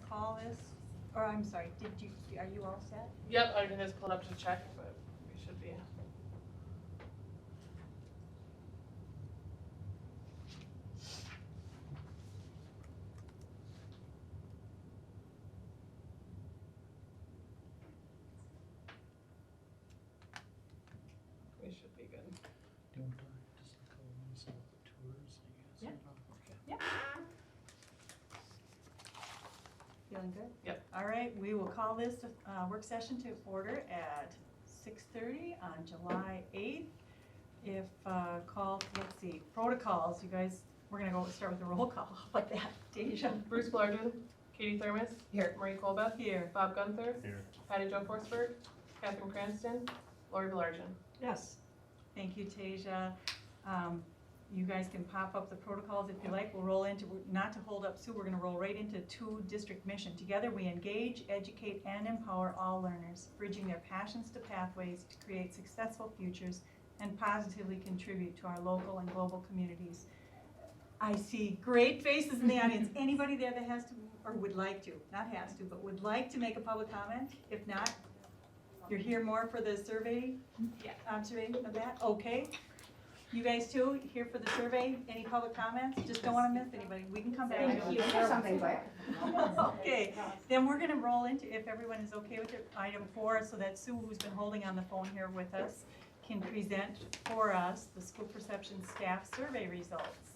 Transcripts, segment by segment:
call this, or I'm sorry, are you all set? Yep, I can just pull it up to check, but we should be. We should be good. Don't just call myself tours, I guess. Yeah. Okay. Feeling good? Yep. All right, we will call this work session to order at 6:30 on July 8th. If let's see, protocols, you guys, we're gonna start with the roll call. How about that, Deja? Bruce Blarden, Katie Thermos. Here. Marie Colbeth. Here. Bob Gunther. Here. Patty Jo Forsberg. Catherine Cranston. Lori Belargin. Yes. Thank you, Tasia. You guys can pop up the protocols if you like. We'll roll into, not to hold up Sue, we're gonna roll right into 2 district mission. Together we engage, educate, and empower all learners, bridging their passions to pathways to create successful futures and positively contribute to our local and global communities. I see great faces in the audience. Anybody there that has to, or would like to, not has to, but would like to make a public comment? If not, you're here more for the survey? Yeah. Observation of that? Okay. You guys too, here for the survey? Any public comments? Just don't want to miss anybody. We can come back. Thank you. There's something quick. Okay, then we're gonna roll into, if everyone is okay with it, item 4, so that Sue, who's been holding on the phone here with us, can present for us the school perception staff survey results.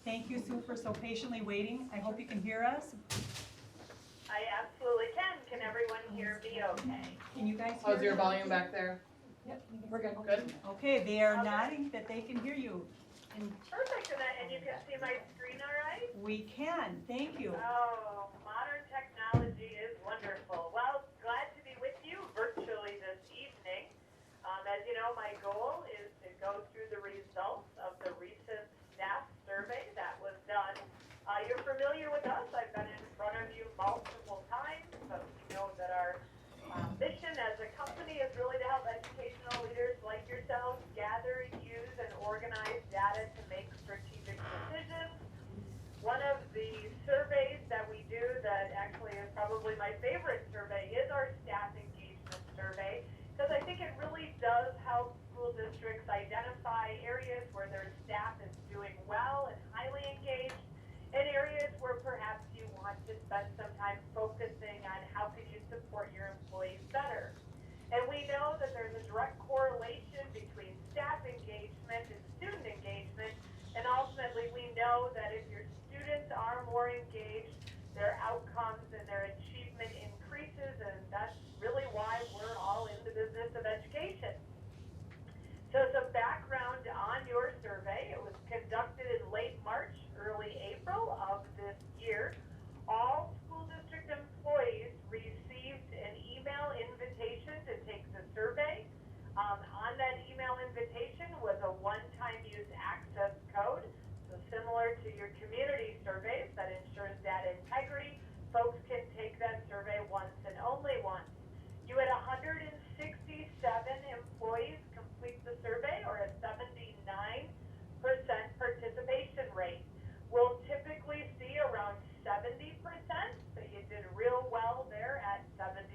Thank you, Sue, for so patiently waiting. I hope you can hear us. I absolutely can. Can everyone hear me okay? Can you guys hear? How's your volume back there? We're good. Good? Okay, they are nodding that they can hear you. And Perfect, and you can see my screen all right? we can, thank you. Oh, modern technology is wonderful. Well, glad to be with you virtually this evening. As you know, my goal is to go through the results of the recent staff survey that was done. You're familiar with us. I've been in front of you multiple times, so you know that our mission as a company is really to help educational leaders like yourselves gather, use, and organize data to make strategic decisions. One of the surveys that we do that actually is probably my favorite survey is our staff engagement survey, because I think it really does help school districts identify areas where their staff is doing well and highly engaged, and areas where perhaps you want to spend some time focusing on how can you support your employees better. And we know that there's a direct correlation between staff engagement and student engagement, and ultimately we know that if your students are more engaged, their outcomes and their achievement increases, and that's really why we're all in the business of education. So some background on your survey. It was conducted in late March, early April of this year. All school district employees received an email invitation to take the survey. On that email invitation was a one-time use access code. So similar to your community surveys that ensures data integrity, folks can take that survey once and only once. You had 167 employees complete the survey, or a 79% participation rate. We'll typically see around 70%, so you did real well there at 79%.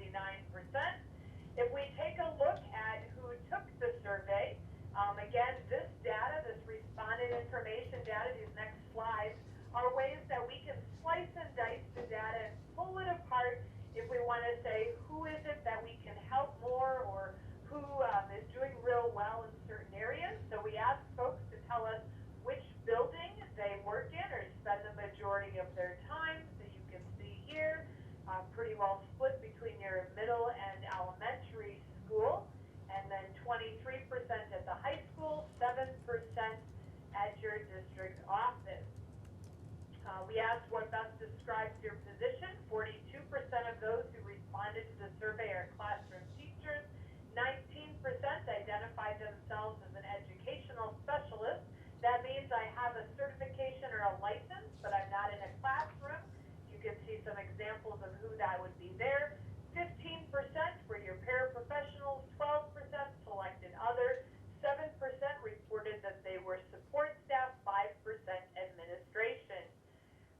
If we take a look at who took the survey, again, this data, this respondent information data, these next slides, are ways that we can slice and dice the data and pull it apart if we want to say who is it that we can help more, or who is doing real well in certain areas. So we ask folks to tell us which building they work in or spend the majority of their time. So you can see here, pretty well split between your middle and elementary school, and then 23% at the high school, 7% at your district office. We asked what best describes your position. 42% of those who responded to the survey are classroom teachers. 19% identified themselves as an educational specialist. That means I have a certification or a license, but I'm not in a classroom. You can see some examples of who that would be there. 15% were your paraprofessionals, 12% selected other, 7% reported that they were support staff, 5% administration.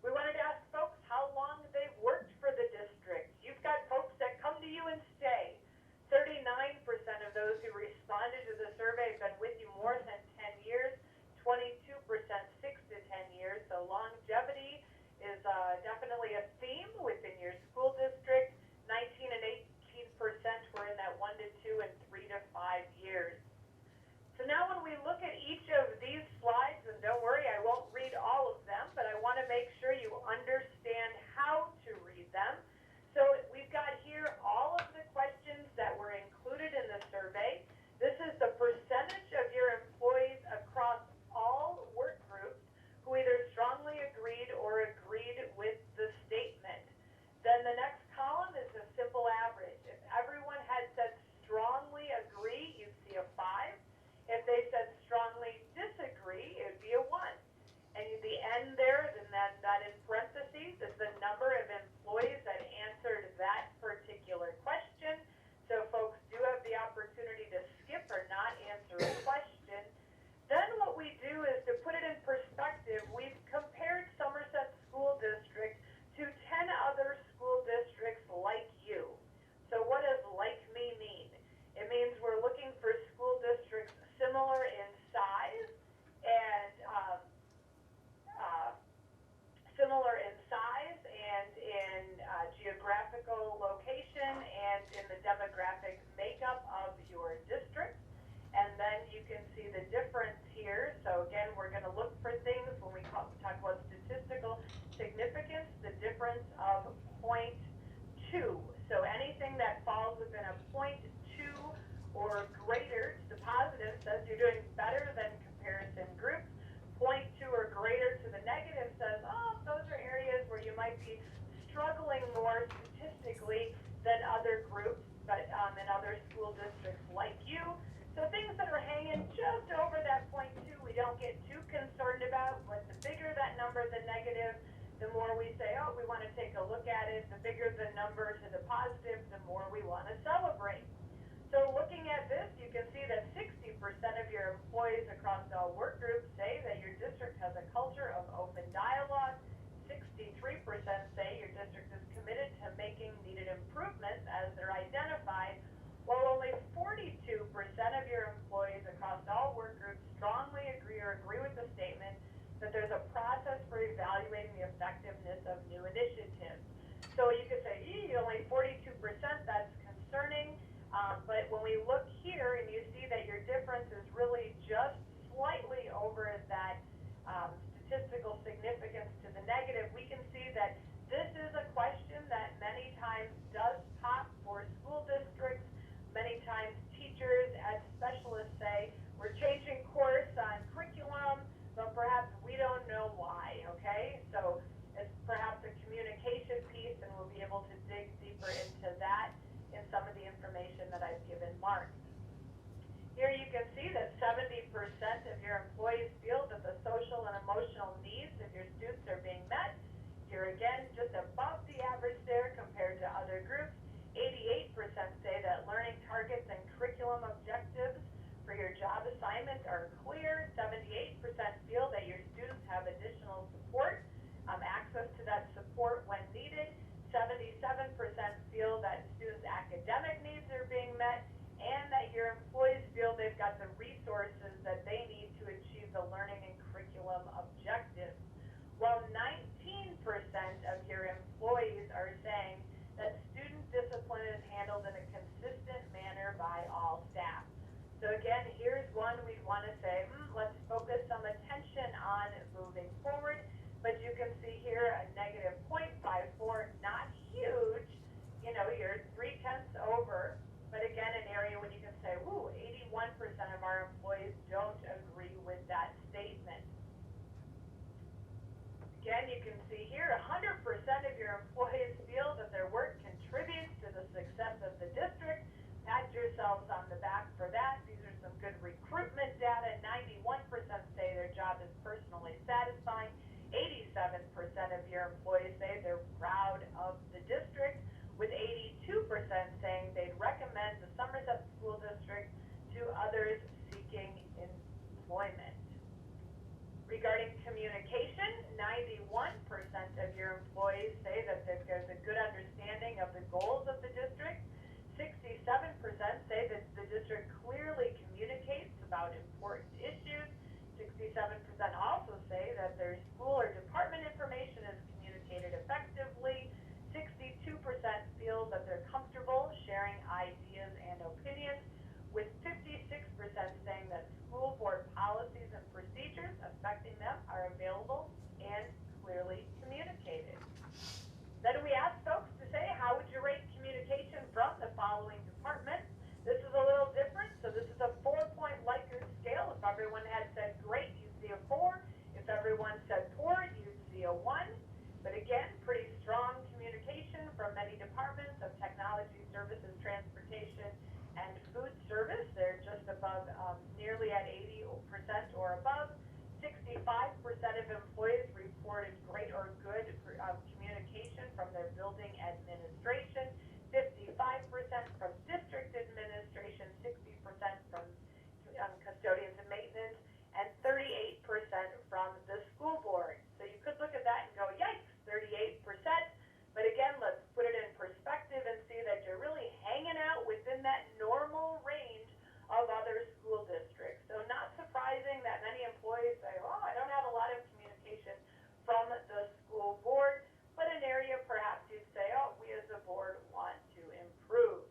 We wanted to ask folks how long they've worked for the district. difference of 0.2. So anything that falls within a 0.2 or greater to the positive says you're doing better than comparison groups. 0.2 or greater to the negative says, oh, those are areas where you might be struggling more statistically than other groups, but in other school districts like you. So things that are hanging just over that 0.2, we don't get too concerned about, but the bigger that number, the negative, the more we say, oh, we want to take a look at it. The bigger the number to the positive, the more we want to celebrate. So looking at this, you can see that 60% of your employees across all work groups say that your district has a culture of open dialogue. 63% say your district is committed to making needed improvements as they're identified, while only 42% of your employees across all work groups strongly agree with the statement that there's a process for evaluating the effectiveness of new initiatives. So you could say, only 42%, that's concerning. But when we look here and you see that your difference is really just slightly over that statistical significance to the negative, we can see that this is a question that many times does pop for school districts. Many times teachers as specialists say, we're changing course on curriculum, but perhaps we don't know why, okay? So it's perhaps a communication piece, and we'll be able to dig deeper into that in some of the information that I've given Mark. Here you can see that 70% of your employees feel that the social and emotional needs of your students are being met. You're again just above the average there compared to other groups. 88% say that learning targets and curriculum objectives for your job assignment are clear. 78% feel that your students have additional support, access to that support when needed. 77% feel that students' academic needs are being met, and that your employees feel they've got the resources that they need to achieve the learning and curriculum objectives. While 19% of your employees are saying that student discipline is handled in a consistent manner by all staff. So again, here's one we'd want to say, let's focus some attention on moving forward. But you can see here a negative 0.54, not huge. You're 0.3 over. But again, an area when you can say, 81% of our employees don't agree with that statement. Again, you can see here 100% of your employees feel that their work contributes to the success of the district. Pat yourselves on the back for that. These are some good recruitment data. 91% say their job is personally satisfying. 87% of your employees say they're proud of the district, with 82% saying they'd recommend the Somerset School District to others seeking employment. Regarding communication, 91% of your employees say that there's a good understanding of the goals of the district. 67% say that the district clearly communicates about important issues. 67% also say that their school or department information is communicated effectively. 62% feel that they're comfortable sharing ideas and opinions, with 56% saying that school board policies and procedures affecting them are available and clearly communicated. Then we asked folks to say, how would you rate communication from the following departments? This is a little different, so this is a 4-point Likert scale. If everyone had said great, you'd see a 4. If everyone said poor, you'd see a 1. But again, pretty strong communication from many departments of technology, services, transportation, and food service. They're just above, nearly at 80% or above. 65% of employees reported great or good communication from their building administration. 55% from district administration, 60% from custodians and maintenance, and 38% from the school board. So you could look at that and go, yikes, 38%. But again, let's put it in perspective and see that you're really hanging out within that normal range of other school districts. So not surprising that many employees say, I don't have a lot of communication from the school board, but an area perhaps you'd say, we as a board want to improve.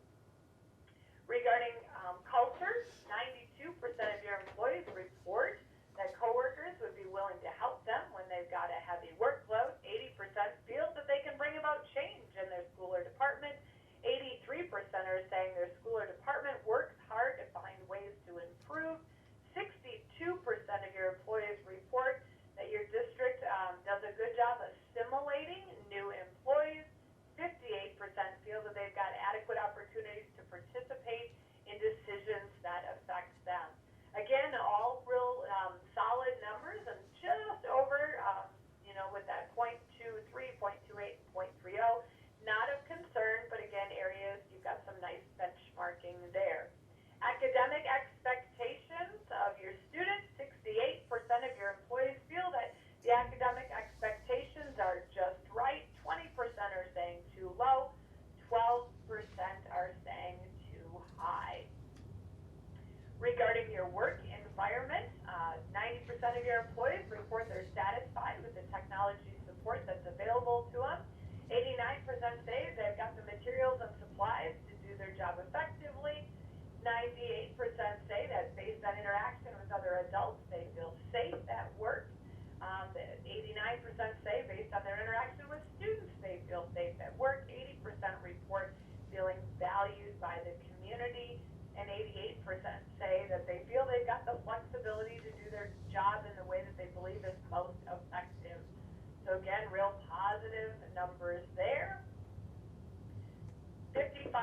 your work environment. 90% of your employees report they're satisfied with the technology support that's available to them. 89% say they've got the materials and supplies to do their job effectively. 98% say that based on interaction with other adults, they feel safe at work. 89% say based on their interaction with students, they feel safe at work. 80% report feeling valued by the community. And 88% say that they feel they've got the flexibility to do their job in the way that they believe is most effective. So again, real positive numbers there. 55%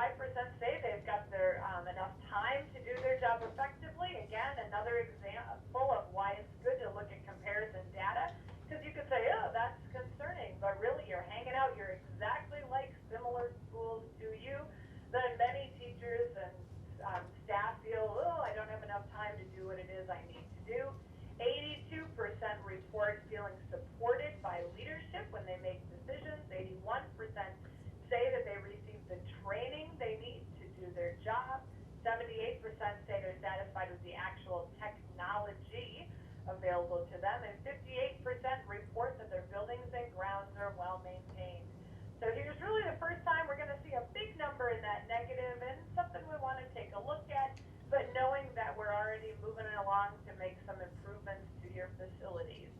say they've got their enough time to do their job effectively. Again, another example of why it's good to look at comparison data, because you could say, oh, that's concerning, but really you're hanging out, you're exactly like similar schools to you. Then many teachers and staff feel, oh, I don't have enough time to do what it is I need to do. 82% report feeling supported by leadership when they make decisions. 81% say that they receive the training they need to do their job. 78% say they're satisfied with the actual technology available to them. And 58% report that their buildings and grounds are well maintained. So here's really the first time we're going to see a big number in that negative, and something we want to take a look at, but knowing that we're already moving along to make some improvements to your facilities.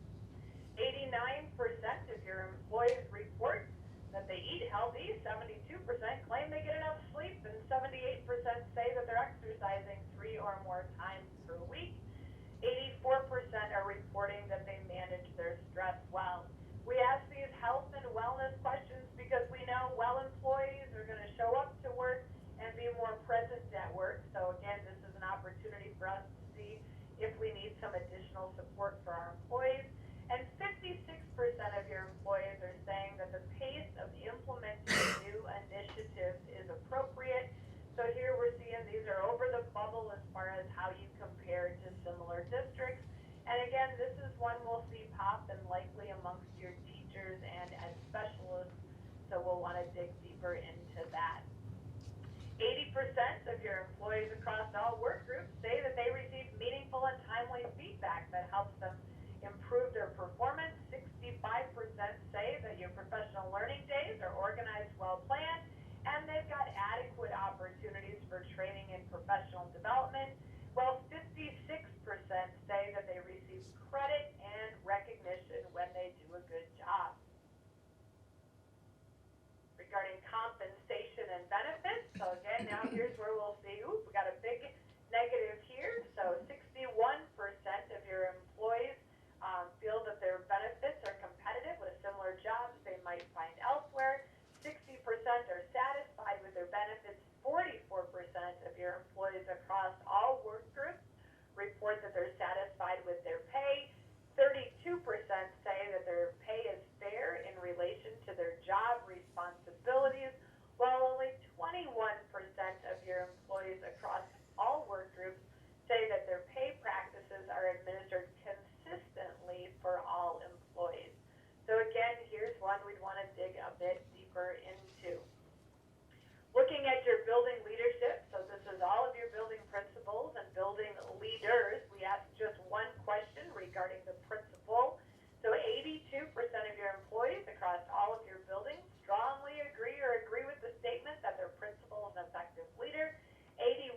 89% of your employees report that they eat healthy, 72% claim they get enough sleep, and 78% say that they're exercising 3 or more times per week. 84% are reporting that they manage their stress well. We ask these health and wellness questions because we know well employees are going to show up to work and be more present at work. So again, this is an opportunity for us to see if we need some additional support for our employees. And 56% of your employees are saying that the pace of implementing new initiatives is appropriate. So here we're seeing these are over the bubble as far as how you compare to similar districts. And again, this is one we'll see pop and likely amongst your teachers and ed specialists, so we'll want to dig deeper into that. 80% of your employees across all work groups say that they receive meaningful and timely feedback that helps them improve their performance. 65% say that your professional learning days are organized, well planned, and they've got adequate opportunities for training and professional development. Well, 56% say that they receive credit and recognition when they do a good job. Regarding compensation and benefits, so again, now here's where we'll see, we got a big negative here. So 61% of your employees feel that their benefits are competitive with similar jobs they might find elsewhere. 60% are satisfied with their benefits. 44% of your employees across all work groups report that they're satisfied with their pay. 32% say that their pay is fair in relation to their job responsibilities, while only 21% of your employees across all work groups say that their pay practices are administered consistently for all employees. So again, here's one we'd want to dig a bit deeper into. Looking at your building leadership, so this is all of your building principals and building leaders. We ask just one question regarding the principal. So 82% of your employees across all of your buildings strongly agree or agree with the statement that their principal is an effective leader. 81%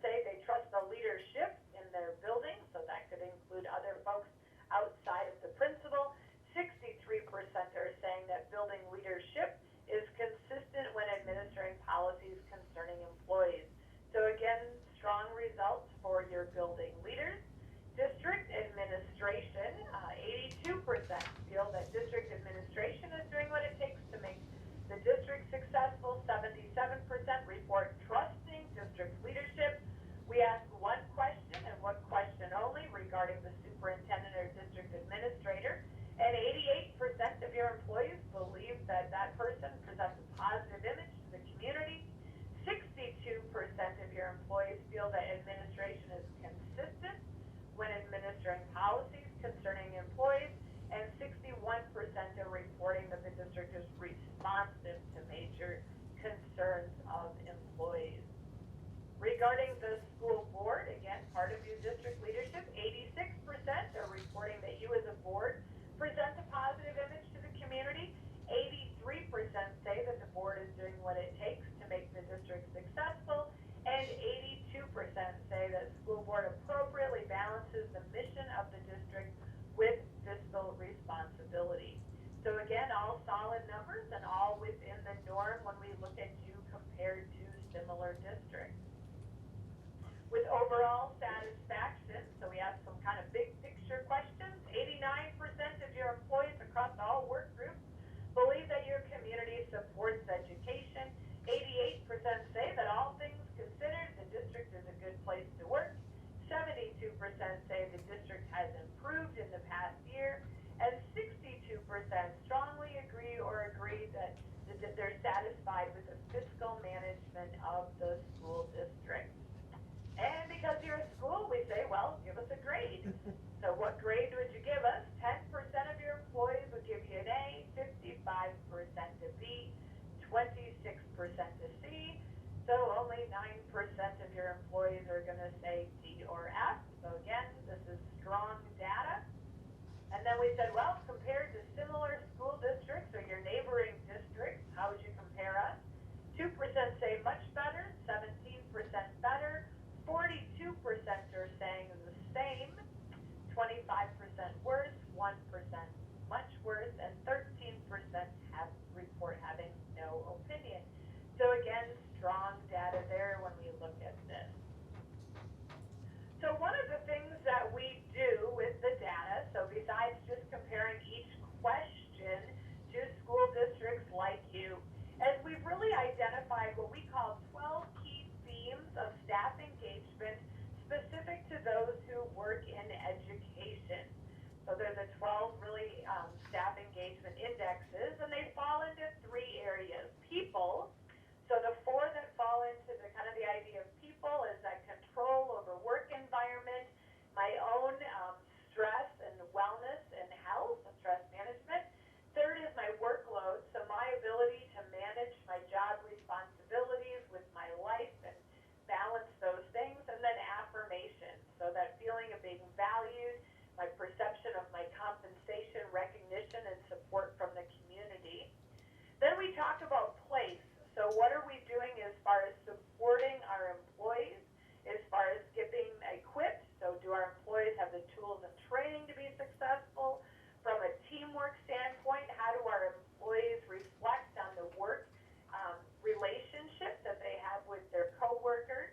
say they trust the leadership in their building, so that could include other folks outside of the principal. 63% are saying that building leadership is consistent when administering policies concerning employees. So again, strong results for your building leaders. District administration, 82% feel that district administration is doing what it takes to make the district successful. 77% report trusting district leadership. We ask one question and one question only regarding the superintendent or district administrator. And 88% of your employees believe that that person presents a positive image to the community. 62% of your employees feel that administration is consistent when administering policies concerning employees. And 61% are reporting that the district is responsive to major concerns of employees. Regarding the school board, again, part of your overall satisfaction, so we asked some kind of big picture questions. 89% of your employees across all work groups believe that your community supports education. 88% say that all things considered, the district is a good place to work. 72% say the district has improved in the past year, and 62% strongly agree that they're satisfied with the fiscal management of the school district. And because you're a school, we say, well, give us a grade. So what grade would you give us? 10% of your employees would give you an A, 55% a B, 26% a C. So only 9% of your employees are going to say D or F. So again, this is strong data. And then we said, well, compared to similar school districts or your neighboring districts, how would you compare us? 2% say much better, 17% better, 42% are saying the same, 25% worse, 1% much worse, and 13% report having no opinion. So again, strong data there when we look at this. So one of the things that we do with the data, so besides just comparing each question to school districts like you, is we've really identified what we call 12 key themes of staff engagement specific to those who work in education. So there's a 12 really staff engagement indexes, and they fall into 3 areas. People, so the 4 that fall into the kind of the idea of people is that control over work environment, my own stress and wellness and health, stress management. 3rd is my workload, so my ability to manage my job responsibilities with my life and balance those things. And then affirmation, so that feeling of being valued, my perception of my compensation, recognition, and support from the community. Then we talk about place. So what are we doing as far as supporting our employees, as far as getting equipped? So do our employees have the tools and training to be successful? From a teamwork standpoint, how do our employees reflect on the work relationship that they have with their coworkers?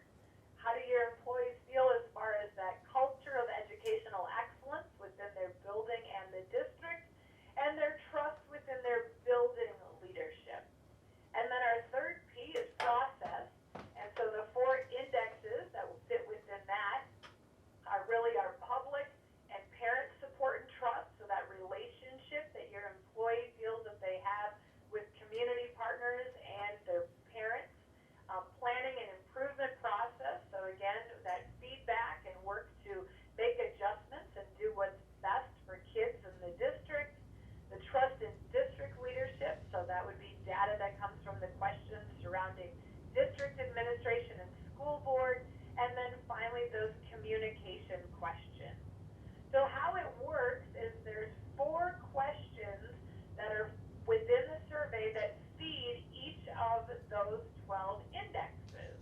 How do your employees feel as far as that culture of educational excellence within their building and the district, and their trust within their building leadership? And then our 3rd P is process, and so the 4 indexes that will fit within that are really our public and parent support and trust, so that relationship that your employee feels that they have with community partners and their parents. Planning and improvement process, so again, that feedback and work to make adjustments and do what's best for kids in the district. The trust in district leadership, so that would be data that comes from the questions surrounding district administration and school board. And then finally, those communication questions. So how it works is there's 4 questions that are within the survey that feed each of those 12 indexes.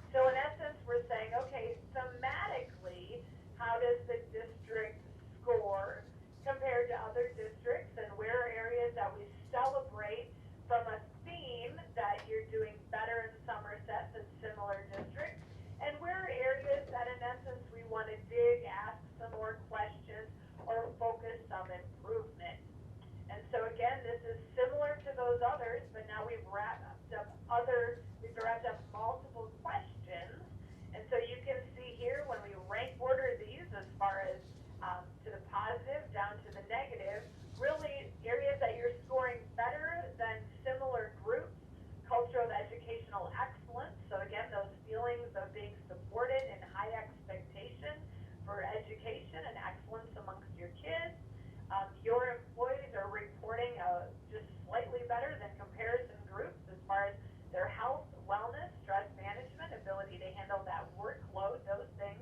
So in essence, we're saying, okay, thematically, how does the district score compared to other districts, and where are areas that we celebrate from a theme that you're doing better in Somerset than similar districts, and where are areas that in essence we want to dig, ask some more questions, or focus some improvement. And so again, this is similar to those others, but now we've wrapped up multiple questions. And so you can see here when we rank order these as far as to the positive down to the negative, really areas that you're scoring better than similar groups, culture of educational excellence. So again, those feelings of being supported and high expectation for education and excellence amongst your kids. Your employees are reporting just slightly better than comparison groups as far as their health, wellness, stress management, ability to handle that workload, those things.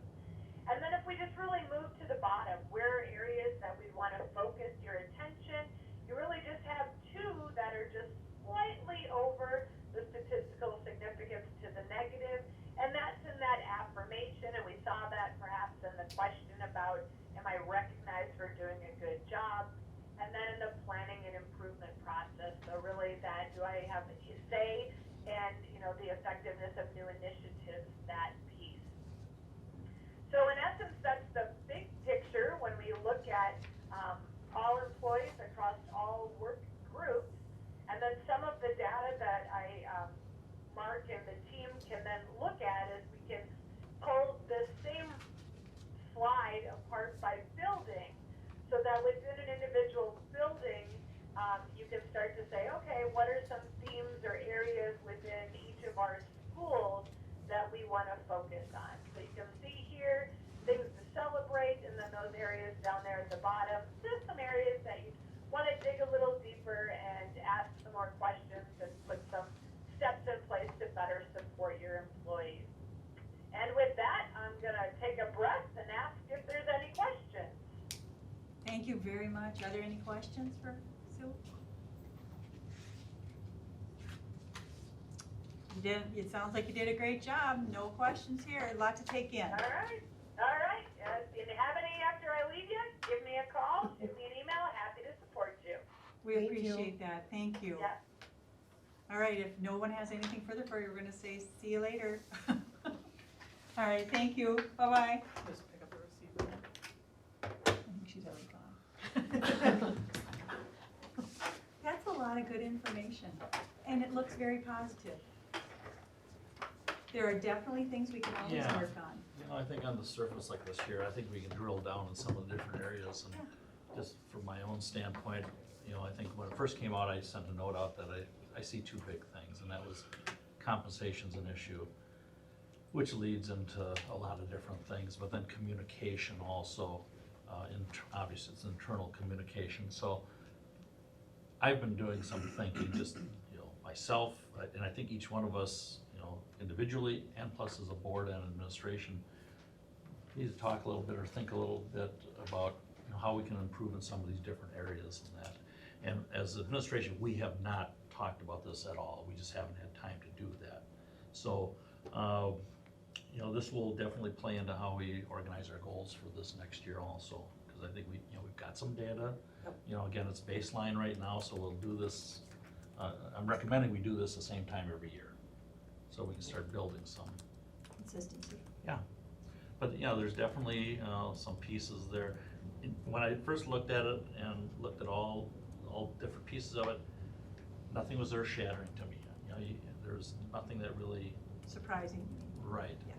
And then if we just really move to the bottom, where are areas that we want to focus your attention? You really just have 2 that are just slightly over the statistical significance to the negative, and that's in that affirmation, and we saw that perhaps in the question about, am I recognized for doing a good job? And then in the planning and improvement process, so really that, do I have a say and, the effectiveness of new initiatives, that piece. So in essence, that's the big picture when we look at all employees across all work groups. And then some of the data that Mark and the team can then look at is we can pull the same slide apart by building, so that within an individual building, you can start to say, okay, what are some themes or areas within each of our schools that we want to focus on? So you can see here things to celebrate, and then those areas down there at the bottom, just some areas that you want to dig a little deeper and ask some more questions and put some steps in place to better support your employees. And with that, I'm going to take a breath and ask if there's any questions. Thank you very much. Are there any questions for Sue? You did, it sounds like you did a great job. No questions here. A lot to take in. All right. If you have any after I leave you, give me a call, give me an email. Happy to support you. We Thank you. appreciate that. Thank you. Yeah. All right, if no one has anything further for you, we're gonna say, see you later. All right, thank you. Bye-bye. Just pick up the receipt. I think she's already gone. That's a lot of good information, and it looks very positive. There are definitely things we can always Yeah. work on. You know, I think on the surface like this here, I think we can drill down in some of the different areas, and just from my own standpoint, you know, I think when it first came out, I sent a note out that I see two big things, and that was compensation's an issue, which leads into a lot of different things, but then communication also, obviously it's internal communication. So I've been doing some thinking, just, you know, myself, and I think each one of us, you know, individually and plus as a board and administration, need to talk a little bit or think a little bit about, you know, how we can improve in some of these different areas and that. And as administration, we have not talked about this at all. We just haven't had time to do that. So, you know, this will definitely play into how we organize our goals for this next year also, because I think we've got some data. Yep. You know, again, it's baseline right now, so we'll do this, I'm recommending we do this the same time every year, so we can start building some. Consistency. Yeah, but, you know, there's definitely, some pieces there. When I first looked at it and looked at all different pieces of it, nothing was earth-shattering to me. You know, there's nothing that really, Surprising. right. Yeah.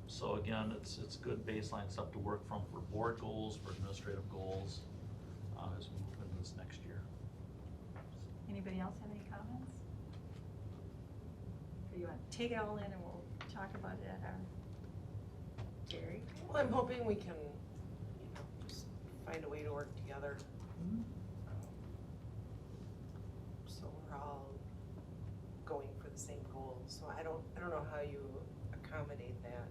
So again, it's good baseline stuff to work from for board goals, for administrative goals, as we move into this next year. Anybody else have any comments? Or you want to take it all in and we'll talk about it at our, Jerry? Well, I'm hoping we can, you know, just find a way to work together. So we're all going for the same goals. So I don't know how you accommodate that.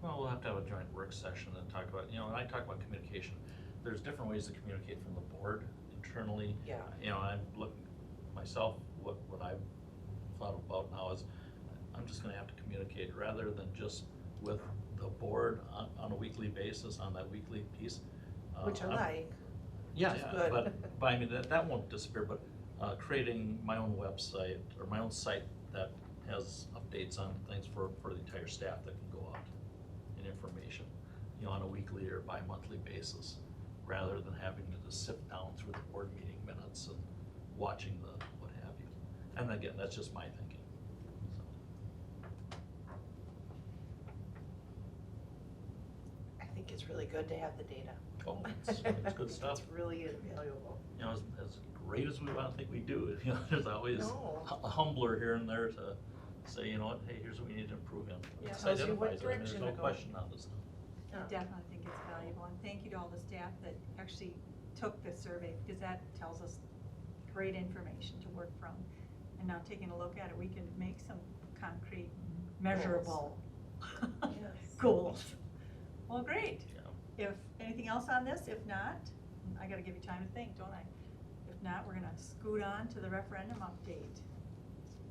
Well, we'll have to have a joint work session and talk about, you know, and I talk about communication. There's different ways to communicate from the board internally. Yeah. You know, I'm looking, myself, what I've thought about now is, I'm just gonna have to communicate rather than just with the board on a weekly basis, on that weekly piece. Which I like. Yeah, which is yeah, good. but I mean, that won't disappear, but creating my own website, or my own site that has updates on things for the entire staff that can go out and information, you know, on a weekly or bi-monthly basis, rather than having to just sit down through the board meeting minutes and watching the what have you. And again, that's just my thinking. I think it's really good to have the data. Oh, it's good stuff. It's really invaluable. You know, as great as we want to think we do, you know, there's always No. a humbler here and there to say, you know what, hey, here's what we need to improve in. Yeah, This tells you what identifies it. I mean, there's direction no to go. question on this stuff. I definitely think it's valuable, and thank you to all the staff that actually took this survey, because that tells us great information to work from. And now taking a look at it, we can make some concrete, measurable Yes. goals. Well, great. Yeah. If anything else on this, if not, I gotta give you time to think, don't I? If not, we're gonna scoot on to the referendum update.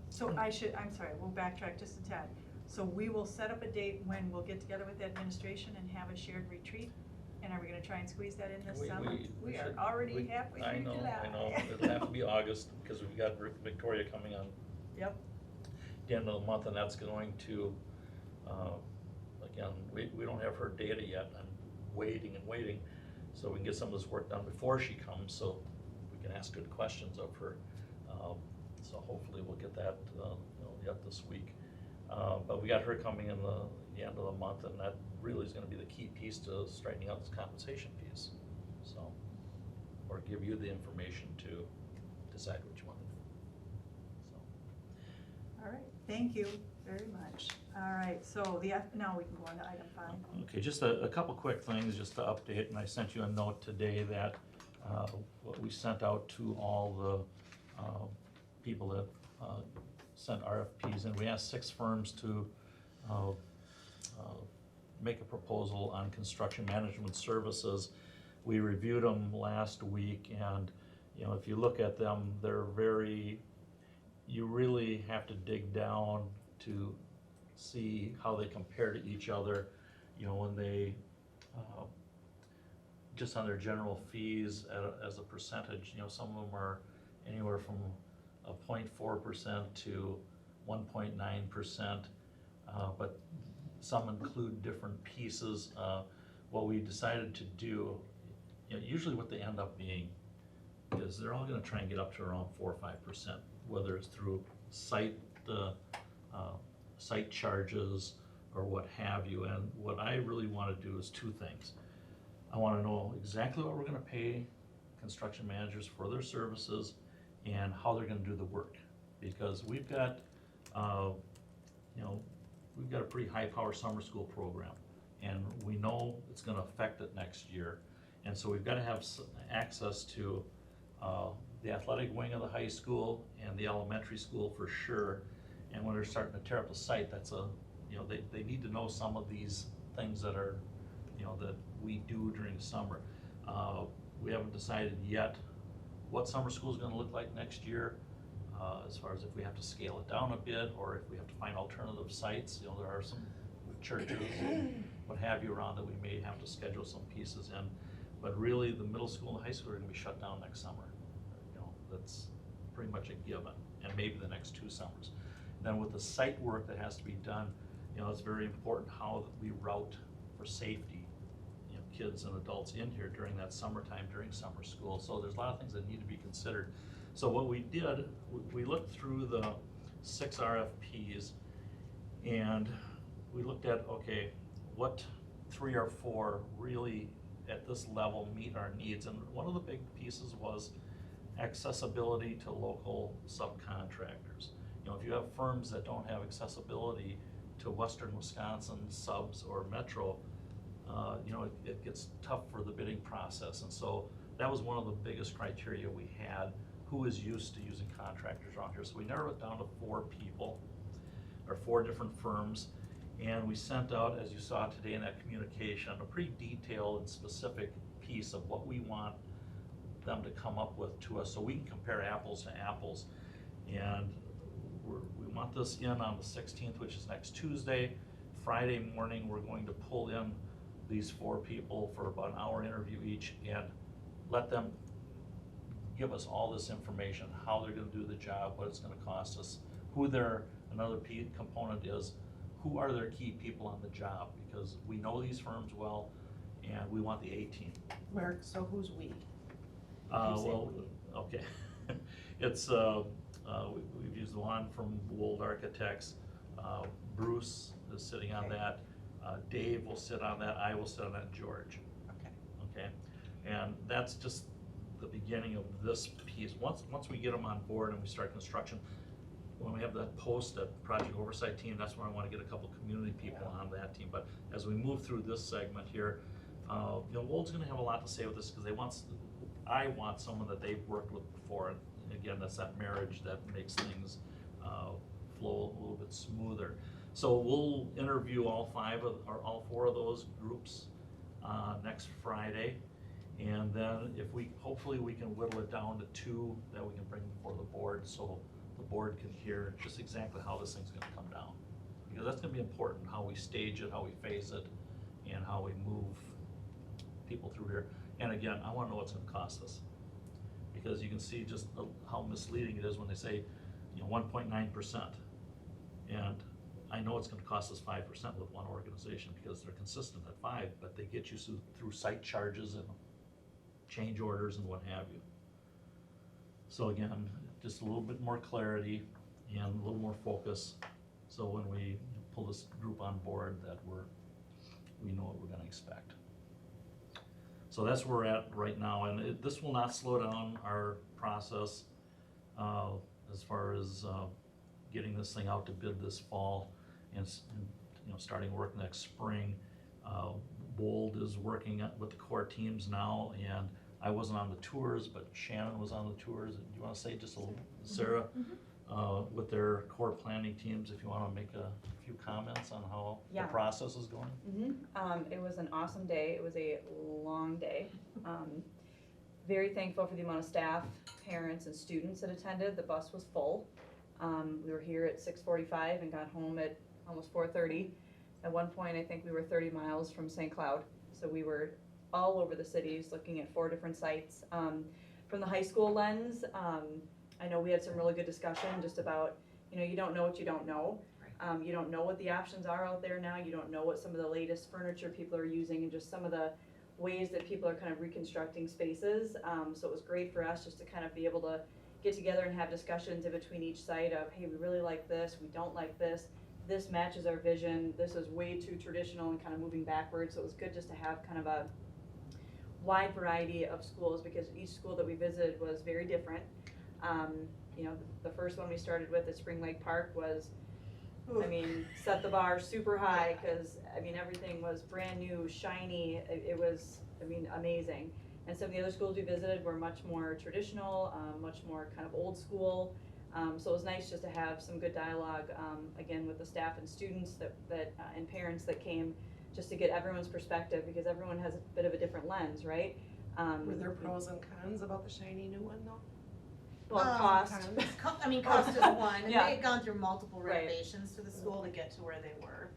So I'm sorry, we'll backtrack just a tad. So we will set up a date when we'll get together with the administration and have a shared retreat? And are we gonna try and squeeze that in this summer? We are should- already halfway through July. I know, it'll have to be August, because we've got Victoria coming on Yep, the end of the month, and that's going to, again, we don't have her data yet, I'm waiting and waiting, so we can get some of this work done before she comes, so we can ask good questions of her. So hopefully we'll get that, yet this week. But we got her coming in the end of the month, and that really is gonna be the key piece to straightening out this compensation piece, so. Or give you the information to decide what you want to do, so. All right, thank you very much. All right, so now we can go on to item 5. Okay, just a couple quick things just to update, and I sent you a note today that what we sent out to all the people that sent RFPs, and we asked 6 firms to make a proposal on construction management services. We reviewed them last week, and if you look at them, they're you really have to dig down to see how they compare to each other. When they just on their general fees as a percentage, some of them are anywhere from 0.4% to 1.9%, but some include different pieces. What we decided to do, usually what they end up being is they're all gonna try and get up to around 4 or 5%, whether it's through site charges or what have you. And what I really wanna do is 2 things. I wanna know exactly what we're gonna pay construction managers for their services and how they're gonna do the work. Because we've got, we've got a pretty high-power summer school program, and we know it's gonna affect it next year. And so we've gotta have access to the athletic wing of the high school and the elementary school for sure. And when they're starting to tear up the site, that's they need to know some of these things that are, that we do during the summer. We haven't decided yet what summer school is gonna look like next year, as far as if we have to scale it down a bit or if we have to find alternative sites. There are some churches and what have you around that we may have to schedule some pieces in. But really, the middle school and high school are gonna be shut down next summer. That's pretty much a given, and maybe the next 2 summers. Then with the site work that has to be done, it's very important how we route for safety, kids and adults in here during that summertime, during summer school. So there's a lot of things that need to be considered. So what we did, we looked through the 6 RFPs, and we looked at, okay, what 3 or 4 really at this level meet our needs. And one of the big pieces was accessibility to local subcontractors. If you have firms that don't have accessibility to Western Wisconsin subs or Metro, it gets tough for the bidding process. And so that was one of the biggest criteria we had, who is used to using contractors around here. So we narrowed it down to 4 people, or 4 different firms. And we sent out, as you saw today in that communication, a pretty detailed and specific piece of what we want them to come up with to us so we can compare apples to apples. And we want this in on the 16th, which is next Tuesday. Friday morning, we're going to pull in these 4 people for about an hour interview each and let them give us all this information, how they're gonna do the job, what it's gonna cost us, who another component is, who are their key people on the job, because we know these firms well and we want the A team. Mark, so who's we? Well, okay. It's, we've used Lon from Wold Architects. Bruce is sitting on Okay. that. Dave will sit on that. I will sit on that, George. Okay? And that's just the beginning of this piece. Once we get them on board and we start construction, when we have that post, that project oversight team, that's where I want to get a couple community people on that team. But as we move through this segment here, Wold's going to have a lot to say with this because I want someone that they've worked with before. And again, that's that marriage that makes things flow a little bit smoother. So we'll interview all 4 of those groups next Friday. And then hopefully we can whittle it down to 2 that we can bring before the board so the board can hear just exactly how this thing's gonna come down. Because that's gonna be important, how we stage it, how we phase it, and how we move people through here. And again, I wanna know what's gonna cost us. Because you can see just how misleading it is when they say, 1.9%. And I know it's gonna cost us 5% with one organization because they're consistent at 5, but they get you through site charges and change orders and what have you. So again, just a little bit more clarity and a little more focus, so when we pull this group on board, that we know what we're gonna expect. So that's where we're at right now, and this will not slow down our process as far as getting this thing out to bid this fall and starting work next spring. Bold is working with the core teams now, and I wasn't on the tours, but Shannon was on the tours. Do you wanna say just a little, Sarah, with their core planning teams, if you wanna make a few comments on how the Yeah. process is going? It was an awesome day. It was a long day. Very thankful for the amount of staff, parents, and students that attended. The bus was full. We were here at 6:45 and got home at almost 4:30. At one point, I think we were 30 miles from St. Cloud. So we were all over the cities looking at 4 different sites. From the high school lens, I know we had some really good discussion just about, you don't know what you don't know. You don't know what the options are out there now. You don't know what some of the latest furniture people are using and just some of the ways that people are kind of reconstructing spaces. So it was great for us just to kind of be able to get together and have discussions in between each site of, hey, we really like this, we don't like this, this matches our vision, this is way too traditional and kind of moving backwards. So it was good just to have kind of a wide variety of schools because each school that we visited was very different. The first one we started with at Spring Lake Park was, set the bar super high because, everything was brand new, shiny. It was, amazing. And some of the other schools we visited were much more traditional, much more kind of old school. So it was nice just to have some good dialogue, again, with the staff and students and parents that came just to get everyone's perspective because everyone has a bit of a different lens, right? Were there pros and cons about the shiny new one though? Well, cost. Cost is one, and Yeah. they had gone through multiple Right. renovations to the school to get to where they were.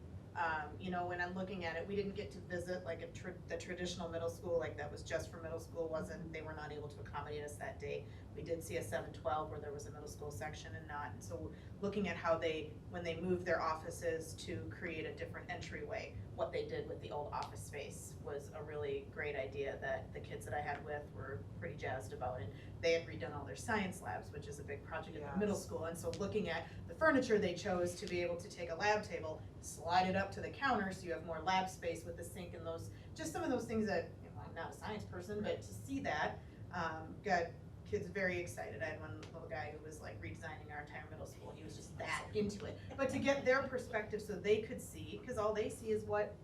When I'm looking at it, we didn't get to visit like the traditional middle school, like that was just for middle school, they were not able to accommodate us that day. We did see a 712 where there was a middle school section and not, and so looking at how when they moved their offices to create a different entryway, what they did with the old office space was a really great idea that the kids that I had with were pretty jazzed about it. They had redone all their science labs, which is a big project at the middle school, and so looking at the furniture, they chose to be able to take a lab table, slide it up to the counter so you have more lab space with the sink and those, just some of those things that, I'm not a science person, but to see that, got kids very excited. I had one little guy who was like redesigning our entire middle school, he was just that into it. But to get their perspective so they could see, because all they see is what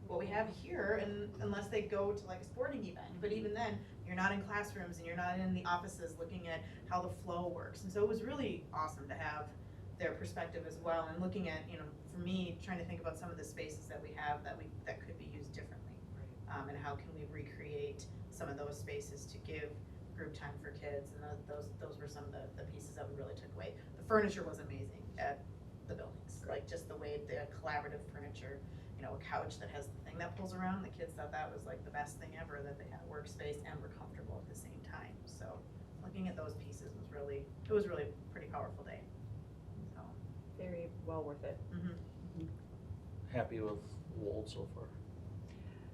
we have here, and unless they go to like a sporting event, but even then, you're not in classrooms and you're not in the offices looking at how the flow works. And so it was really awesome to have their perspective as well, and looking at, for me, trying to think about some of the spaces that we have that could be used differently. And how can we recreate some of those spaces to give group time for kids, and those were some of the pieces that we really took away. The furniture was amazing at the buildings, like just the way the collaborative furniture, a couch that has the thing that pulls around, the kids thought that was like the best thing ever, that they had a workspace and were comfortable at the same time. So looking at those pieces was really a pretty powerful day. So Very well worth it. Happy with Wold so far?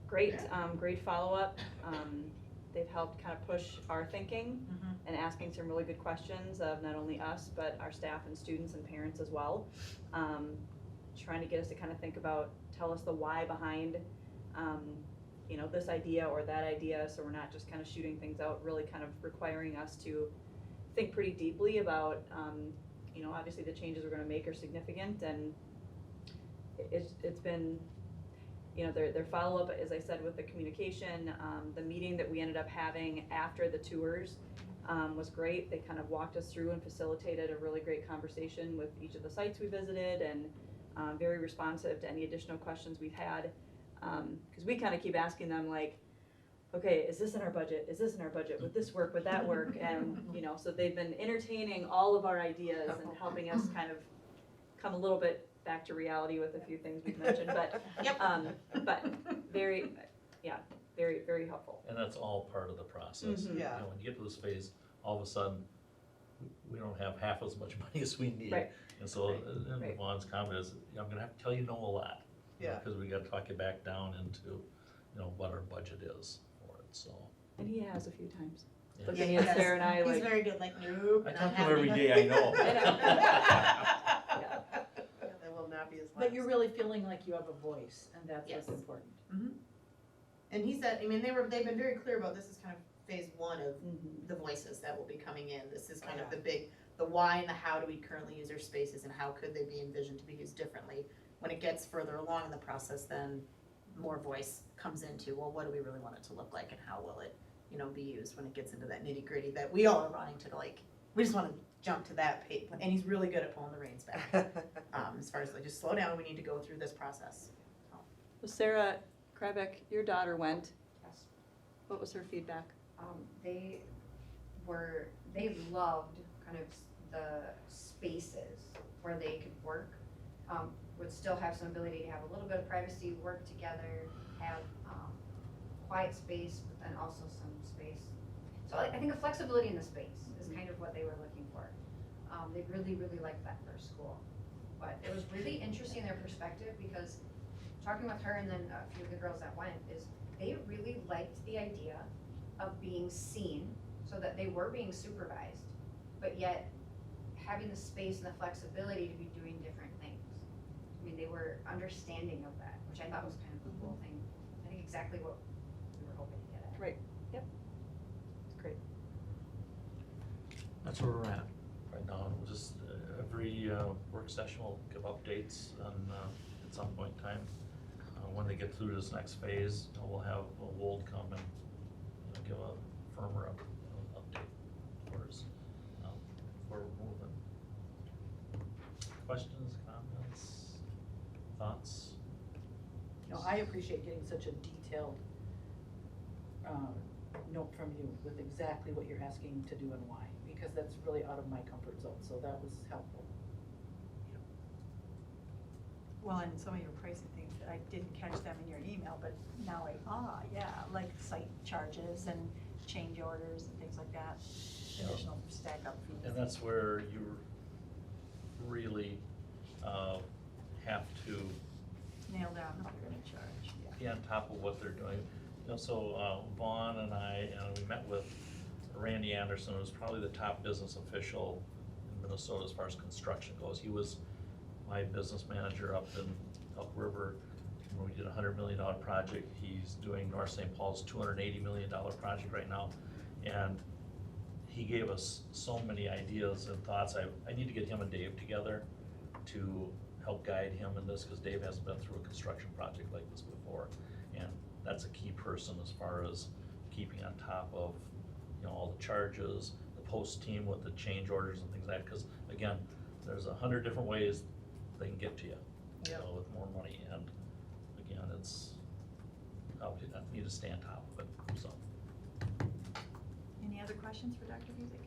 Great, great follow-up. They've helped kind of push our thinking and asking some really good questions of not only us, but our staff and students and parents as well. Trying to get us to kind of think about, tell us the why behind, this idea or that idea, so we're not just kind of shooting things out, really kind of requiring us to think pretty deeply about, obviously the changes we're gonna make are significant, and it's been, their follow-up, as I said, with the communication, the meeting that we ended up having after the tours was great. They kind of walked us through and facilitated a really great conversation with each of the sites we visited, and very responsive to any additional questions we've had. Because we kind of keep asking them like, okay, is this in our budget? Is this in our budget? Would this work? Would that work? And, so they've been entertaining all of our ideas and helping us kind of come a little bit back to reality with a few things we've mentioned, but, but very, very, very helpful. And that's all part of the process. Mhm. Yeah. When you get to this phase, all of a sudden, we don't have half as much money as we need. Right. And so, Right. and Right. Vaughn's comment is, I'm gonna have to tell you no a lot. Yeah. Because we gotta talk you back down into, what our budget is for it, so. And he has a few times. yeah. Looking he at does. Sarah and I He's like, very good, like, nope. I not talk to him every happening. day, I know. yeah. That will not be his last. But you're really feeling like you have a voice, and that's what's Yes. important. And he said, I mean, they've been very clear about this is kind of phase one of Mhm. the voices that will be coming in. This is kind of Yeah. the why and the how do we currently use our spaces and how could they be envisioned to be used differently. When it gets further along in the process, then more voice comes into, well, what do we really want it to look like and how will it, be used when it gets into that nitty gritty that we all are wanting to we just wanna jump to that page, and he's really good at pulling the reins back. As far as like, just slow down, we need to go through this process. So Sarah Krybeck, your daughter went. Yes. What was her feedback? They loved kind of the spaces where they could work, would still have some ability to have a little bit of privacy, work together, have, quiet space, but then also some space. So I think a flexibility in the space is kind of what they were looking for. They really, really liked that first school. But it was really interesting their perspective because talking with her and then a few of the girls that went is they really liked the idea of being seen so that they were being supervised, but yet having the space and the flexibility to be doing different things. I mean, they were understanding of that, which I thought was kind of a cool thing. I think exactly what we were hoping to get at. Right. Yep. It's great. That's where we're at right now. We'll just, every work session will give updates on, at some point in time. When they get through this next phase, we'll have Wold come and give a firmer update for us, where we're moving. Questions, comments, thoughts? No, I appreciate getting such a detailed, note from you with exactly what you're asking to do and why, because that's really out of my comfort zone, so that was helpful. Well, and some of your pricing things, I didn't catch them in your email, but now like site charges and change orders and things like that, Yeah. additional stack up fees. And that's where you really have to Nail down what you're gonna charge, yeah. be on top of what they're doing. So Vaughn and I, we met with Randy Anderson, who's probably the top business official in Minnesota as far as construction goes. He was my business manager up in Elk River when we did a $100 million project. He's doing North St. Paul's $280 million project right now. And he gave us so many ideas and thoughts. I need to get him and Dave together to help guide him in this, because Dave hasn't been through a construction project like this before. And that's a key person as far as keeping on top of, all the charges, the post team with the change orders and things like that, because again, there's 100 different ways they can get to you, with more money, and again, it's, I need to stay on top of it, so. Any other questions for Dr. Busick?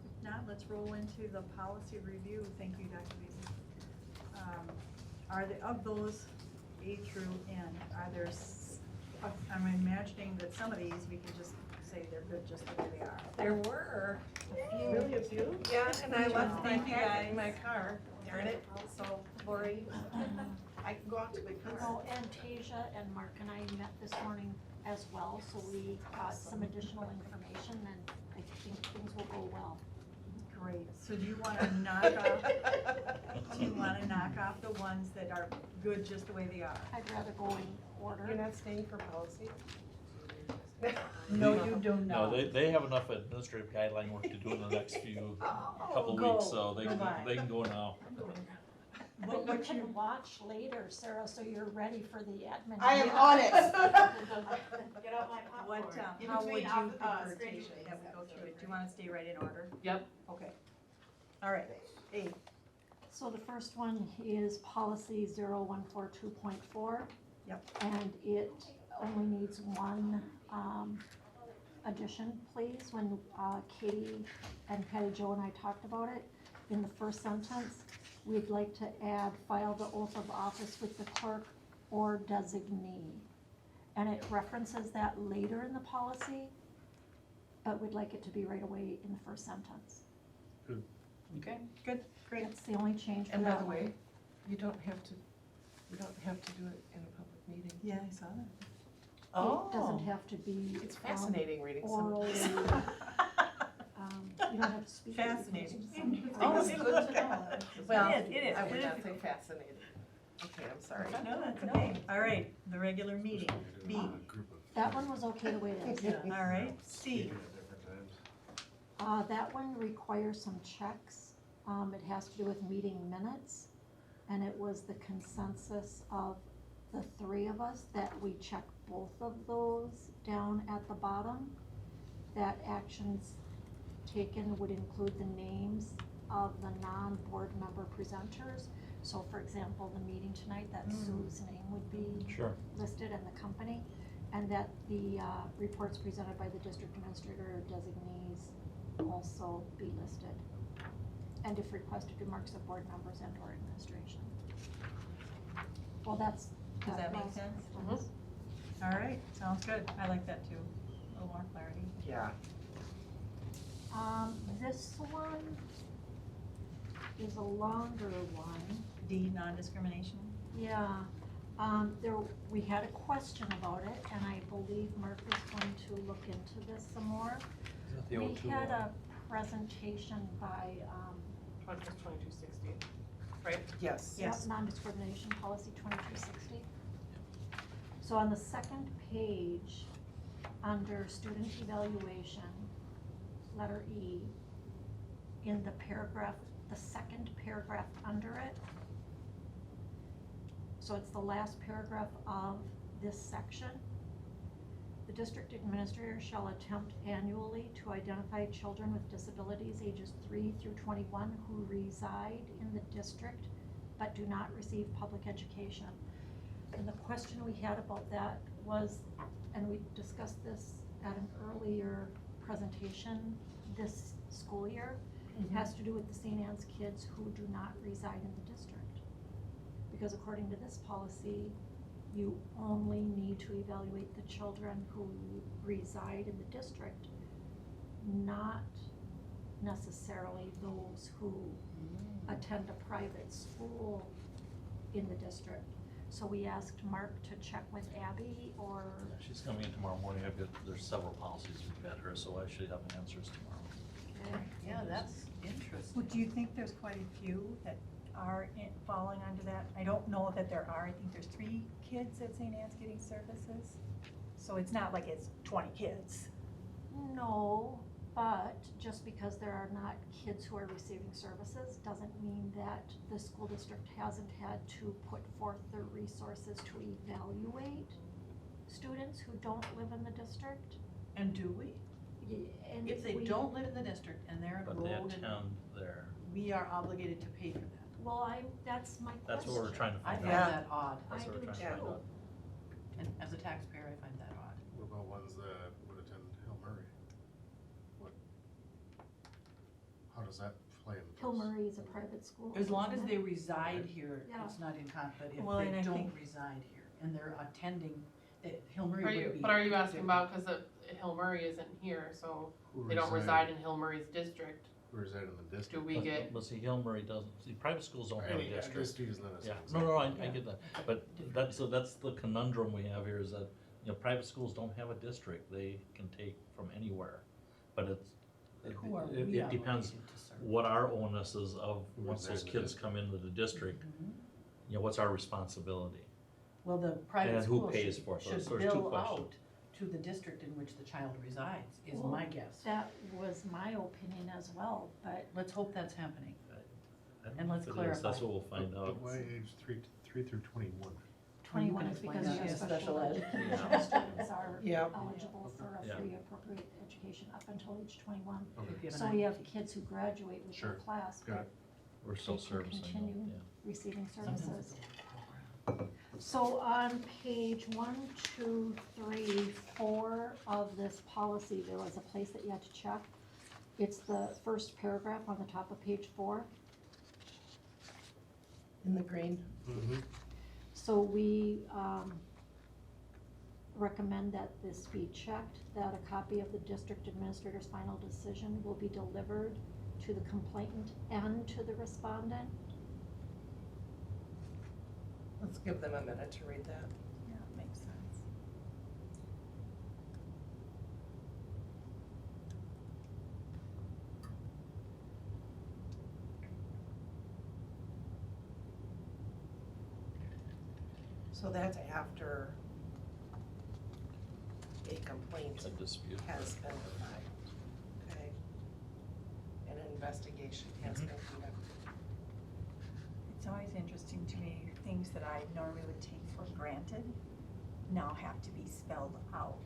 If not, let's roll into the policy review. Thank you, Dr. Busick. Are there, of those A through N, are there, I'm imagining that some of these, we can just say they're good just the way they are. There were a few. Really a few? Yeah, and I left my Thank you, packet in guys. my car, darn it, so Lori, I can go out to my car. Oh, and Tasia and Mark and I met this morning as well, so we got some additional information and I think things will go well. Great. So do you wanna knock off the ones that are good just the way they are? I'd rather go in order. You're not staying for policy? No, you do No, not. they have enough administrative guideline work to do in the next couple go. weeks, so they Goodbye. can go now. What But you you, can watch later, Sarah, so you're ready for the admin. I am on it. Get out my what, In how would between you off- prefer, screening Tasia, things, that we that go was through it? really Do you wanna stay right in order? Yep. Okay. All right, A. So the first one is policy 0142.4. Yep. And it only needs one addition, please. When Katie and Patty Jo and I talked about it, in the first sentence, we'd like to add file the oath of office with the clerk or designee. And it references that later in the policy, but we'd like it to be right away in the first sentence. Okay. Good, great. That's the only change for And by that the one. way, you don't have to do it in a public meeting. Yeah, I saw that. It doesn't have to be. It's fascinating reading some of orally, this. you don't have to speak. Fascinating. Oh, it's it's good to know. Well, it is. I would not say fascinating. Okay, I'm sorry. No, that's okay. All right, the regular meeting, B. That one was okay the way it is. All right, C. That one requires some checks. It has to do with meeting minutes. And it was the consensus of the three of us that we check both of those down at the bottom. That actions taken would include the names of the non-board member presenters. So for example, the meeting tonight, that Sue's name would be Sure. listed in the company. And that the reports presented by the district administrator or designees also be listed. And if requested, remarks of board members and or administration. Well, that's. Does that make was- sense? All right, sounds good. I like that too. A little more clarity. Yeah. This one is a longer one. D, non-discrimination. Yeah, we had a question about it, and I believe Mark is going to look into this some more. Is that the We O2 had one? a presentation by, 2260, right? Yes. Yes. non-discrimination policy 2260. So on the second page, under student evaluation, letter E, in the paragraph, the second paragraph under it, so it's the last paragraph of this section. The district administrator shall attempt annually to identify children with disabilities ages 3 through 21 who reside in the district but do not receive public education. And the question we had about that was, and we discussed this at an earlier presentation this school year, has to do with the St. Anne's kids who do not reside in the district. Because according to this policy, you only need to evaluate the children who reside in the district, not necessarily those who attend a private school in the district. So we asked Mark to check with Abby or. She's coming in tomorrow morning. There's several policies we've got her, so I should have answers tomorrow. Yeah, that's interesting. Well, do you think there's quite a few that are falling under that? I don't know that there are. I think there's 3 kids at St. Anne's getting services. So it's not like it's 20 kids. No, but just because there are not kids who are receiving services doesn't mean that the school district hasn't had to put forth the resources to evaluate students who don't live in the district. And do we? And If they we- don't live in the district and they're But they enrolled in, attend there. we are obligated to pay for that. Well, that's my question. That's what we're trying to I find find out. that odd, I That's what we're do trying to too. find out. and as a taxpayer, I find that odd. What about ones that would attend Hill Murray? What, how does that play into this? Hill Murray is a private school. As long as isn't they it? reside here, Yeah. it's not in conflict, if Well, and they I don't think- reside here and they're attending, Hill Murray Are would you, be. but are you asking different. about, cause Hill Murray isn't here, so Who they don't reside in Hill Murray's district, Who reside in the district? do we get? But see, Hill Murray doesn't, see, private schools don't have a Any district. district is not a. Yeah, same no, I thing. get that, but that's the conundrum we have here is that, private schools don't have a district, they can take from anywhere. But Who are it we depends obligated to serve? what our onus is of, once those reside in the kids district. come into the district, Mhm. what's our responsibility? Well, the private And who school pays should, for it? So should there's two bill questions. out to the district in which the child resides, is Well, my guess. That was my opinion as well, but Let's hope that's happening. I don't And know let's if it is. clarify. That's what we'll find But out. why age three through 21? 21 can is explain because that. your Yeah, special special ed. education Yeah. students are Yep. eligible for a Yeah. free appropriate education up until age 21. Okay. If you have So an we have IEP. kids who graduate with their Sure. class, Got but it. We're still they can servicing them, continue yeah. receiving Sometimes services. it's a program. So on page 1, 2, 3, 4 of this policy, there was a place that you had to check. It's the first paragraph on the top of page 4. In the green. Mm-hmm. So we recommend that this be checked, that a copy of the district administrator's final decision will be delivered to the complainant and to the respondent. Let's give them a minute to read that. Yeah, makes sense. So that's after a complaint It's a dispute. has been filed, okay? And an investigation has been conducted. It's always interesting to me, things that I normally would take for granted now have to be spelled out.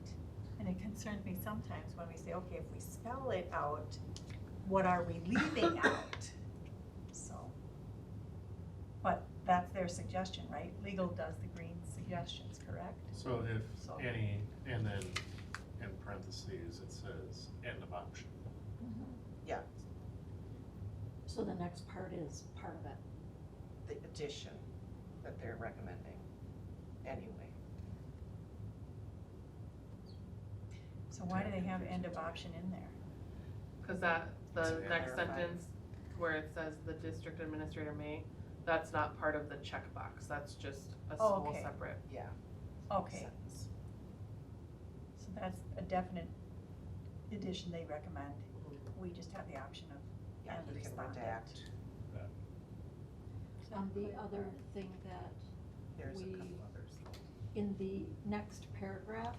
And it concerns me sometimes when we say, okay, if we spell it out, what are we leaving out? So, but that's their suggestion, right? Legal does the green suggestions, correct? So if So- any, and then in parentheses, it says end of option. Yeah, So the next part is part of it. the addition that they're recommending anyway. So why do they have end of option in there? Cause that, the To next clarify. sentence where it says the district administrator may, that's not part of the checkbox, that's just a Oh, whole okay. separate. Yeah. Okay, Sentence. so that's a definite addition they recommend. We just have the option of Yeah, and you can respondent. redact. The other thing that There's a We- couple others. in the next paragraph,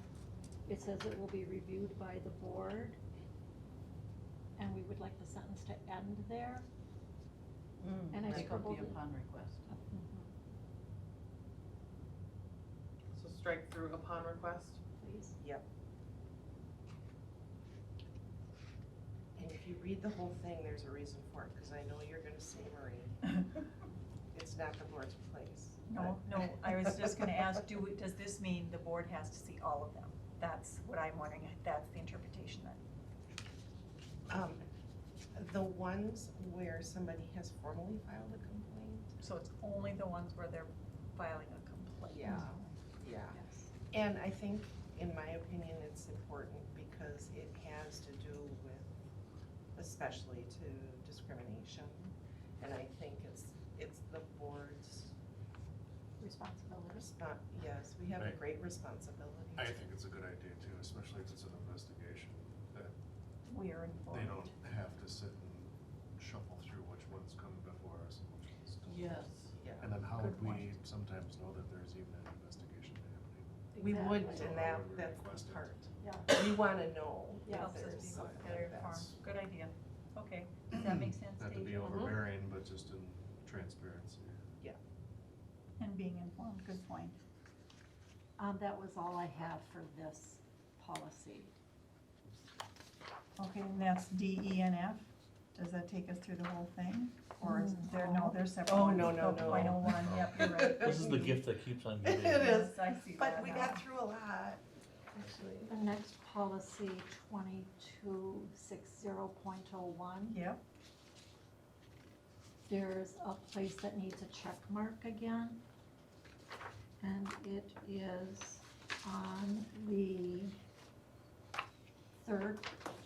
it says it will be reviewed by the board. And we would like the sentence to end there. And I Take out scribbled the it. upon request. So strike through upon request. Please. Yep. And if you read the whole thing, there's a reason for it, because I know you're gonna say, Marie, it's not the board's place. No, no, I was just gonna ask, does this mean the board has to see all of them? That's what I'm wondering, if that's the interpretation then. The ones where somebody has formally filed a complaint. So it's only the ones where they're filing a complaint? Yeah. Yeah. Yes. And I think, in my opinion, it's important because it has to do with, especially to discrimination. And I think it's the board's Responsibility. yes, we have a Right. great responsibility. I think it's a good idea too, especially if it's an investigation, that We are they informed. don't have to sit and shuffle through which ones come before us and which ones don't. Yes. Yeah. And then how Good would we point. sometimes know that there's even an investigation happening? We wouldn't, Exactly. and So how would we that's request the it? part. Yeah. We wanna know if Helps us there's be something better like that. informed. Good idea. Okay, does that make sense, Not to be Deja? overbearing, but just in transparency. And being informed, good point. That was all I have for this policy. Okay, and that's D, E, and F? Does that take us through the whole thing? Or is there, no, there's separate Oh, ones. no, no, Oh, point no. oh one, yep, you're right. This is the gift that keeps on giving. It is. Yes, I see But that we now. got through a lot, actually. The next policy, 2260.01. Yep, There's a place that needs a check mark again. And it is on the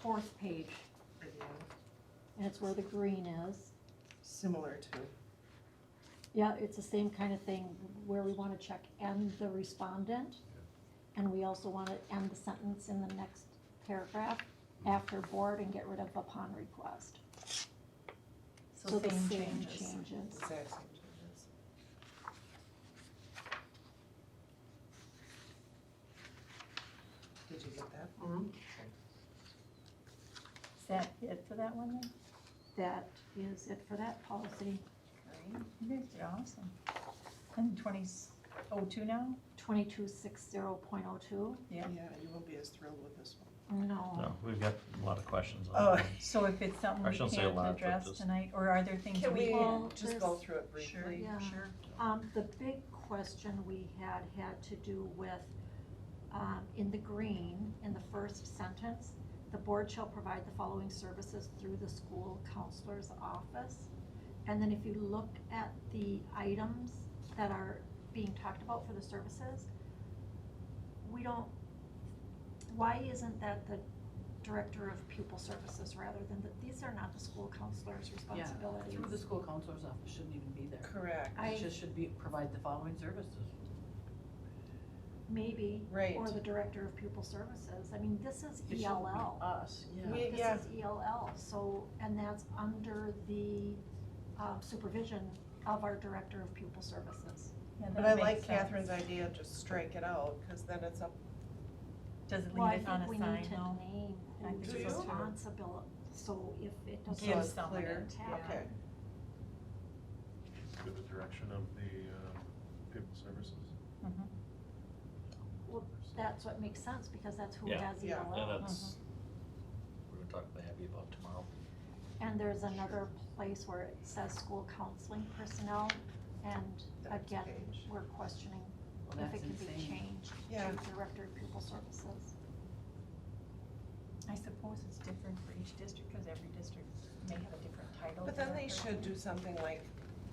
fourth page. Again, And it's where the green is. similar to, Yeah, it's the same kind of thing where we want to check end the respondent. And we also want to end the sentence in the next paragraph after board and get rid of upon request. so the same same changes. changes. exact same changes. Did you get that? Mm-hmm. Is that it for that one then? That is it for that policy. You guys did awesome. And 2002 now? 2260.02. Yeah. Yeah, you won't be as thrilled with this one. No, we've got a lot of questions on Oh. it. So if it's something I we shouldn't say a can't lot, but address just- tonight, or are there things Can we Well, just go there's- through it Sure, briefly? Yeah. sure. The big question we had to do with, in the green, in the first sentence, the board shall provide the following services through the school counselor's office. And then if you look at the items that are being talked about for the services, why isn't that the director of pupil services rather than these are not the school counselor's responsibilities. Through the school counselor's office shouldn't even be there. Correct. I- It just should be, provide the following services. Maybe, Right. or the director of pupil services. I mean, this is It shouldn't be ELL. us, yeah. We- yeah. This is ELL, so, and that's under the supervision of our director of pupil services. Yeah, But that I makes like sense. Catherine's idea, just strike it out, cause then it's up, Does it Well, I leave it on think a we sign need to though? name I think who's so too. responsible, so if it doesn't. Give it's someone clear. it, yeah. Okay. With the direction of the, pupil services. Mhm. Well, that's what makes sense, because that's who Yeah. has Yeah. ELL. And that's, we're gonna talk to Abby about tomorrow. And there's another place where it says school counseling personnel, and That's again, page. we're questioning Well, if that's it can be insane. changed Yeah. to director of pupil services. I suppose it's different for each district, because every district may have a different title. But then they director. should do something like,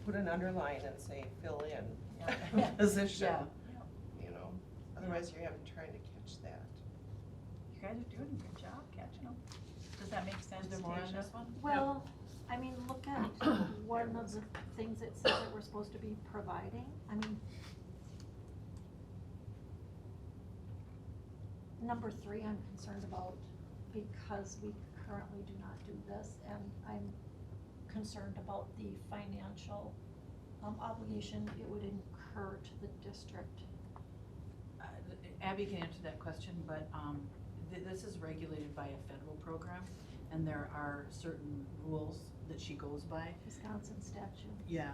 put an underline and say, fill in Yeah. position, Yeah. you know, otherwise you're having, trying to catch that. You guys are doing a good job catching them. Does that make sense, Is there more on Tasia? this one? Well, I mean, look at one of the things it says that we're supposed to be providing, I mean, number 3, I'm concerned about, because we currently do not do this, and I'm concerned about the financial obligation it would incur to the district. Abby can answer that question, but this is regulated by a federal program, and there are certain rules that she goes by. Wisconsin statute. Yeah,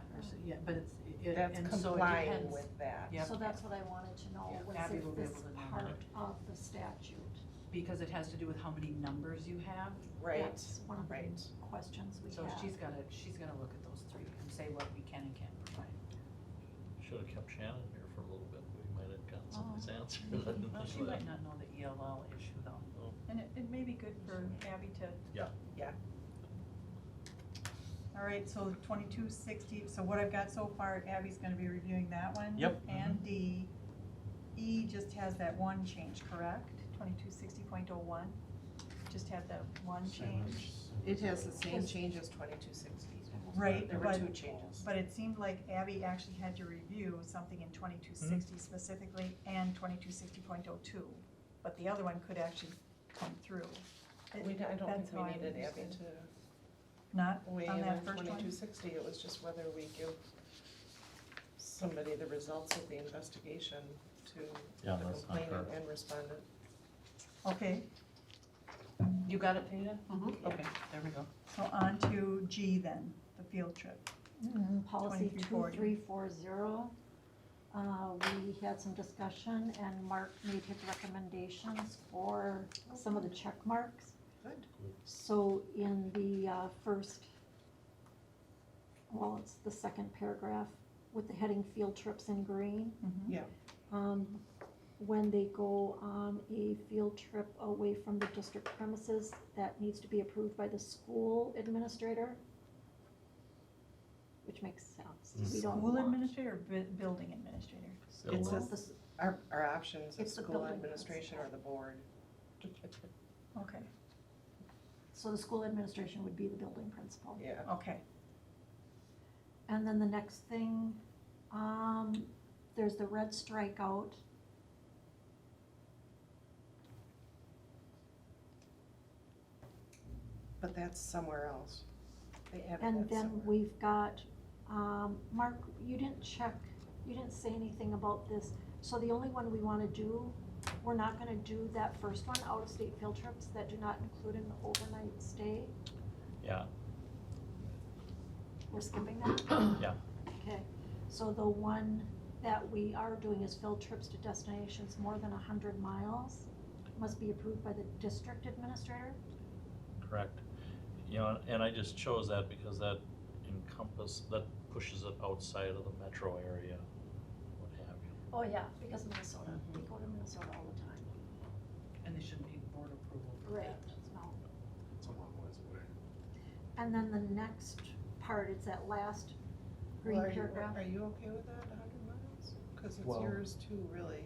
but it's, That's and so it complying depends. with that. Yep. So that's what I wanted to know, Yeah, was Abby will if be this able to know part that. of the statute. Because it has to do with how many numbers you have, Right, That's one of the right. questions we so have. she's gotta look at those 3 and say what we can and can't provide. Should've kept Shannon here for a little bit, we might have gotten some of these Oh. answers. Well, she might not know the ELL issue though. And it may be good for Abby to. Yeah. Yeah. All right, so 2260, so what I've got so far, Abby's gonna be reviewing that one. Yep. And D. E just has that one change, correct? 2260.01, just had that one change. It has the same change as 2260. Right, There were but- 2 changes. But it seemed like Abby actually had to review something in 2260 specifically and 2260.02, but the other one could actually come through. I don't That's think we how I needed Abby understood. to Not weigh on in that on first one? 2260, it was just whether we give somebody the results of the investigation to Yeah, the that's not complainant fair. and respondent. Okay, You got it, Tasia? Mhm. Okay, there we go. so on to G then, the field trip. Policy 2340. 2340, we had some discussion and Mark made his recommendations for some of the check marks. Good. So in the first, well, it's the second paragraph with the heading field trips in green. Mhm. Yeah. When they go on a field trip away from the district premises, that needs to be approved by the school administrator, which makes sense. We don't School want- administrator or building administrator? It So, says This- our options It's is the school building administration or the board. Okay, So the school administration would be the building principal. Yeah. okay. And then the next thing, there's the red strikeout. But that's somewhere else. They added And that then somewhere. we've got, Mark, you didn't say anything about this. So the only one we wanna do, we're not gonna do that first one, out-of-state field trips that do not include an overnight stay. yeah, We're skipping that? yeah, Okay, so the one that we are doing is field trips to destinations more than 100 miles, must be approved by the district administrator. correct. You know, and I just chose that because that that pushes it outside of the metro area, what have you. Oh, yeah, because Minnesota, we go to Minnesota all the time. And they shouldn't need board approval for Right, that. no. It's a long ways away. And then the next part, it's that last green Well, paragraph. Are you okay with that, 100 miles? Cause it's Well- yours too, really.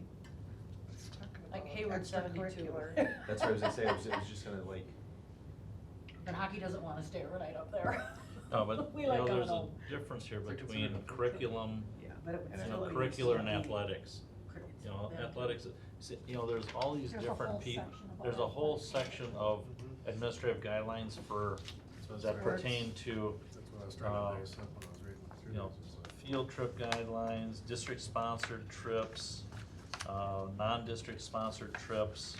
It's talking Like Hayward 72. Extracurricular. That's what I was gonna say, it was just gonna like, But hockey doesn't wanna stay overnight up there. No, but, We you like know, coming there's a home. difference here It's like between considered a curriculum, Yeah, but it would And you know, still be curricular and CIP. athletics. You know, Yeah. athletics, you know, there's all these There's a different whole people, section about there's a whole athletics. section of administrative guidelines for, So I was that trying- pertain to, That's what I was trying to base up when I was reading through you know, this, is like- field trip guidelines, district-sponsored trips, non-district sponsored trips,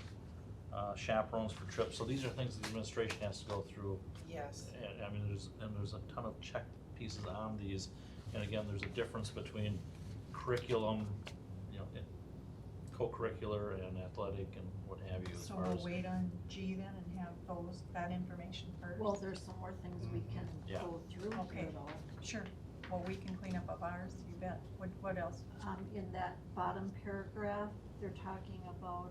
chaperones for trips, so these are things the administration has to go through. Yes. And, I mean, there's a ton of check pieces on these, and again, there's a difference between curriculum, you know, co-curricular and athletic and what have you, as So far we'll as. wait on G then and have that information first? Well, there's some more things we can Yeah. go through Okay. here though. Sure. Well, we can clean up ours, you bet. What else? In that bottom paragraph, they're talking about,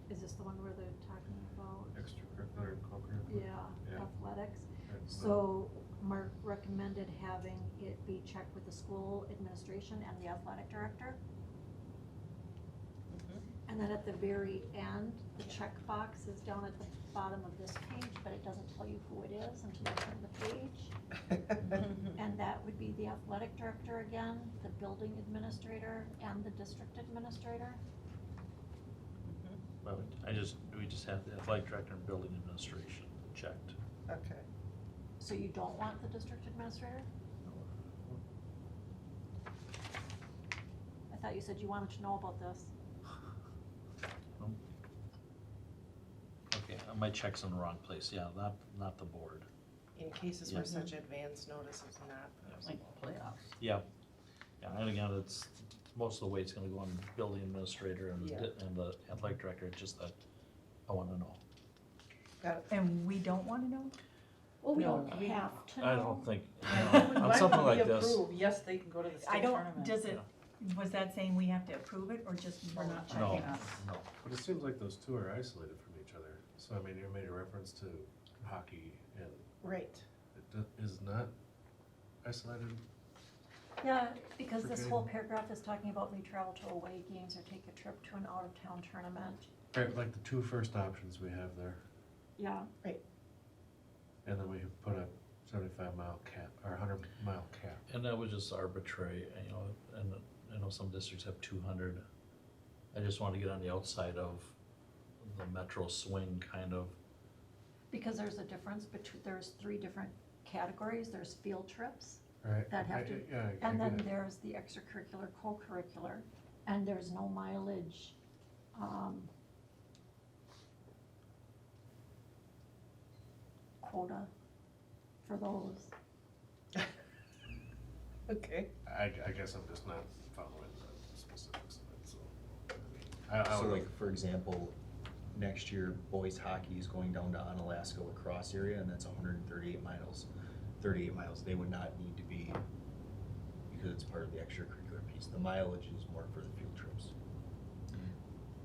is this the one where they're talking about? Extracurricular and co-curricular. Yeah, athletics. Right, So Mark recommended having it be checked with the school administration and the athletic director. And then at the very end, the checkbox is down at the bottom of this page, but it doesn't tell you who it is until you turn the page. And that would be the athletic director again, the building administrator, and the district administrator. Well, we just have the athletic director and building administration checked. Okay. So you don't want the district administrator? I thought you said you wanted to know about this. Okay, my check's in the wrong place, yeah, not the board. In cases where Yeah. such advance notice is not Like possible. playoffs. Yeah, and again, it's, most of the weight's gonna go on the building administrator and Yeah. and the athletic director, it's just that I wanna know. Got it. And we don't wanna know? Well, we No, don't we- have to know. I don't think, Why on something would like we this, approve? Yes, they can go to the I state don't, tournament. does it, was that saying we have to approve it or just we're not no, checking? no. But it seems like those two are isolated from each other. So I mean, you made a reference to hockey and Right. it is not isolated. Yeah, because this whole Forgetting. paragraph is talking about may travel to away games or take a trip to an out-of-town tournament. Right, like the two first options we have there. Yeah, And then we put a 75-mile cap, or 100-mile cap. And that was just arbitrary, you know, and I know some districts have 200. I just wanted to get on the outside of the metro swing kind of, because there's a difference between, there's 3 different categories. There's field trips, Right. That have to- Yeah, I and then get it. there's the extracurricular, co-curricular, and there's no mileage, quota for those. Okay. I guess I'm just not following the specifics of it, so. I so would- like, for example, next year, boys hockey is going down to Onalaska lacrosse area, and that's 138 miles. 38 miles, they would not need to be, because it's part of the extracurricular piece. The mileage is more for the field trips.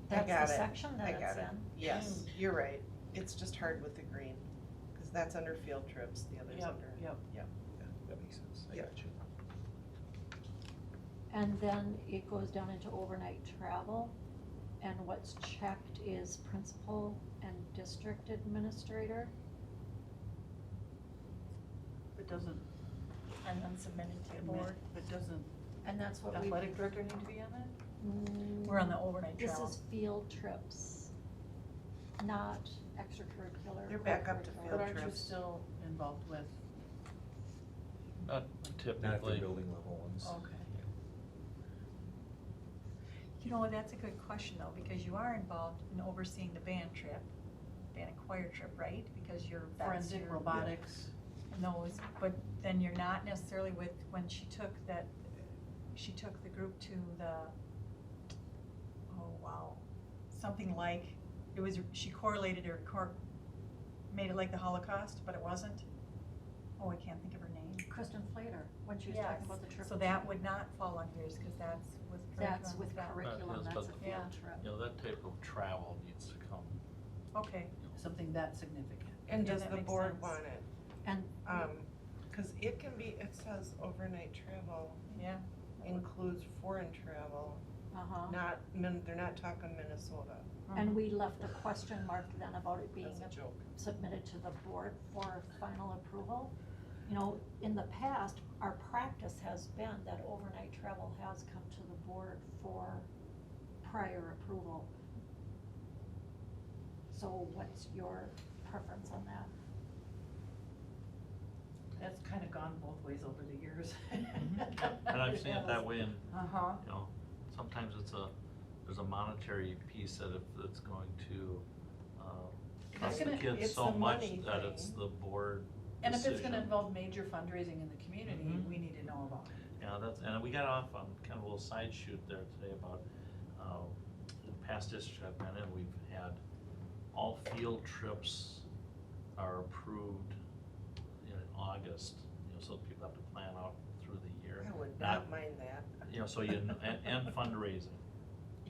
That's got the it. section I that got it's it. in. Yes, you're right. It's just hard with the green, because that's under field trips, the other's Yep, under. yep. Yeah, that makes sense, I Yeah. got you. And then it goes down into overnight travel, and what's checked is principal and district administrator. It doesn't, And then submitted to the board. it doesn't, And that's what we. athletic director need to be on that? We're on the overnight This travel. is field trips, not extracurricular. They're back up to co-curricular. field But aren't you trips. still involved with, not Not the typically. building level ones. okay. You know, that's a good question though, because you are involved in overseeing the band trip, band and choir trip, right? Because you're, that's Forensic your. robotics, And those, but then you're not necessarily with, when she took the group to the, oh wow, something like, it was, she correlated or made it like the Holocaust, but it wasn't. Oh, I can't think of her name. Kristen Flater, when she was Yes. talking about the trip. So that would not fall on yours, cause that's with That's curriculum with stuff. curriculum, Yes, that's a but- field Yeah. trip. You know, that type of travel needs to come. Okay, something that significant. And Yeah, does that the makes board sense. want it? And, Cause it can be, it says overnight travel yeah. includes foreign travel. not, they're not talking Minnesota. And we left a question mark then about it being That's a joke. submitted to the board for final approval. You know, in the past, our practice has been that overnight travel has come to the board for prior approval. So what's your preference on that? That's kind of gone both ways over the years. And I've seen it that way, and, Uh-huh. you know, sometimes there's a monetary piece that if it's going to, cost the gonna- kids it's so a much money that thing. it's the board And if it's gonna decision. involve major fundraising in the community, Mhm. we need to know about it. Yeah, and we got off on kind of a little side shoot there today about, the past districts I've been in, we've had all field trips are approved in August, you know, so people have to plan out through the year. I would not mind that. You know, so and fundraising.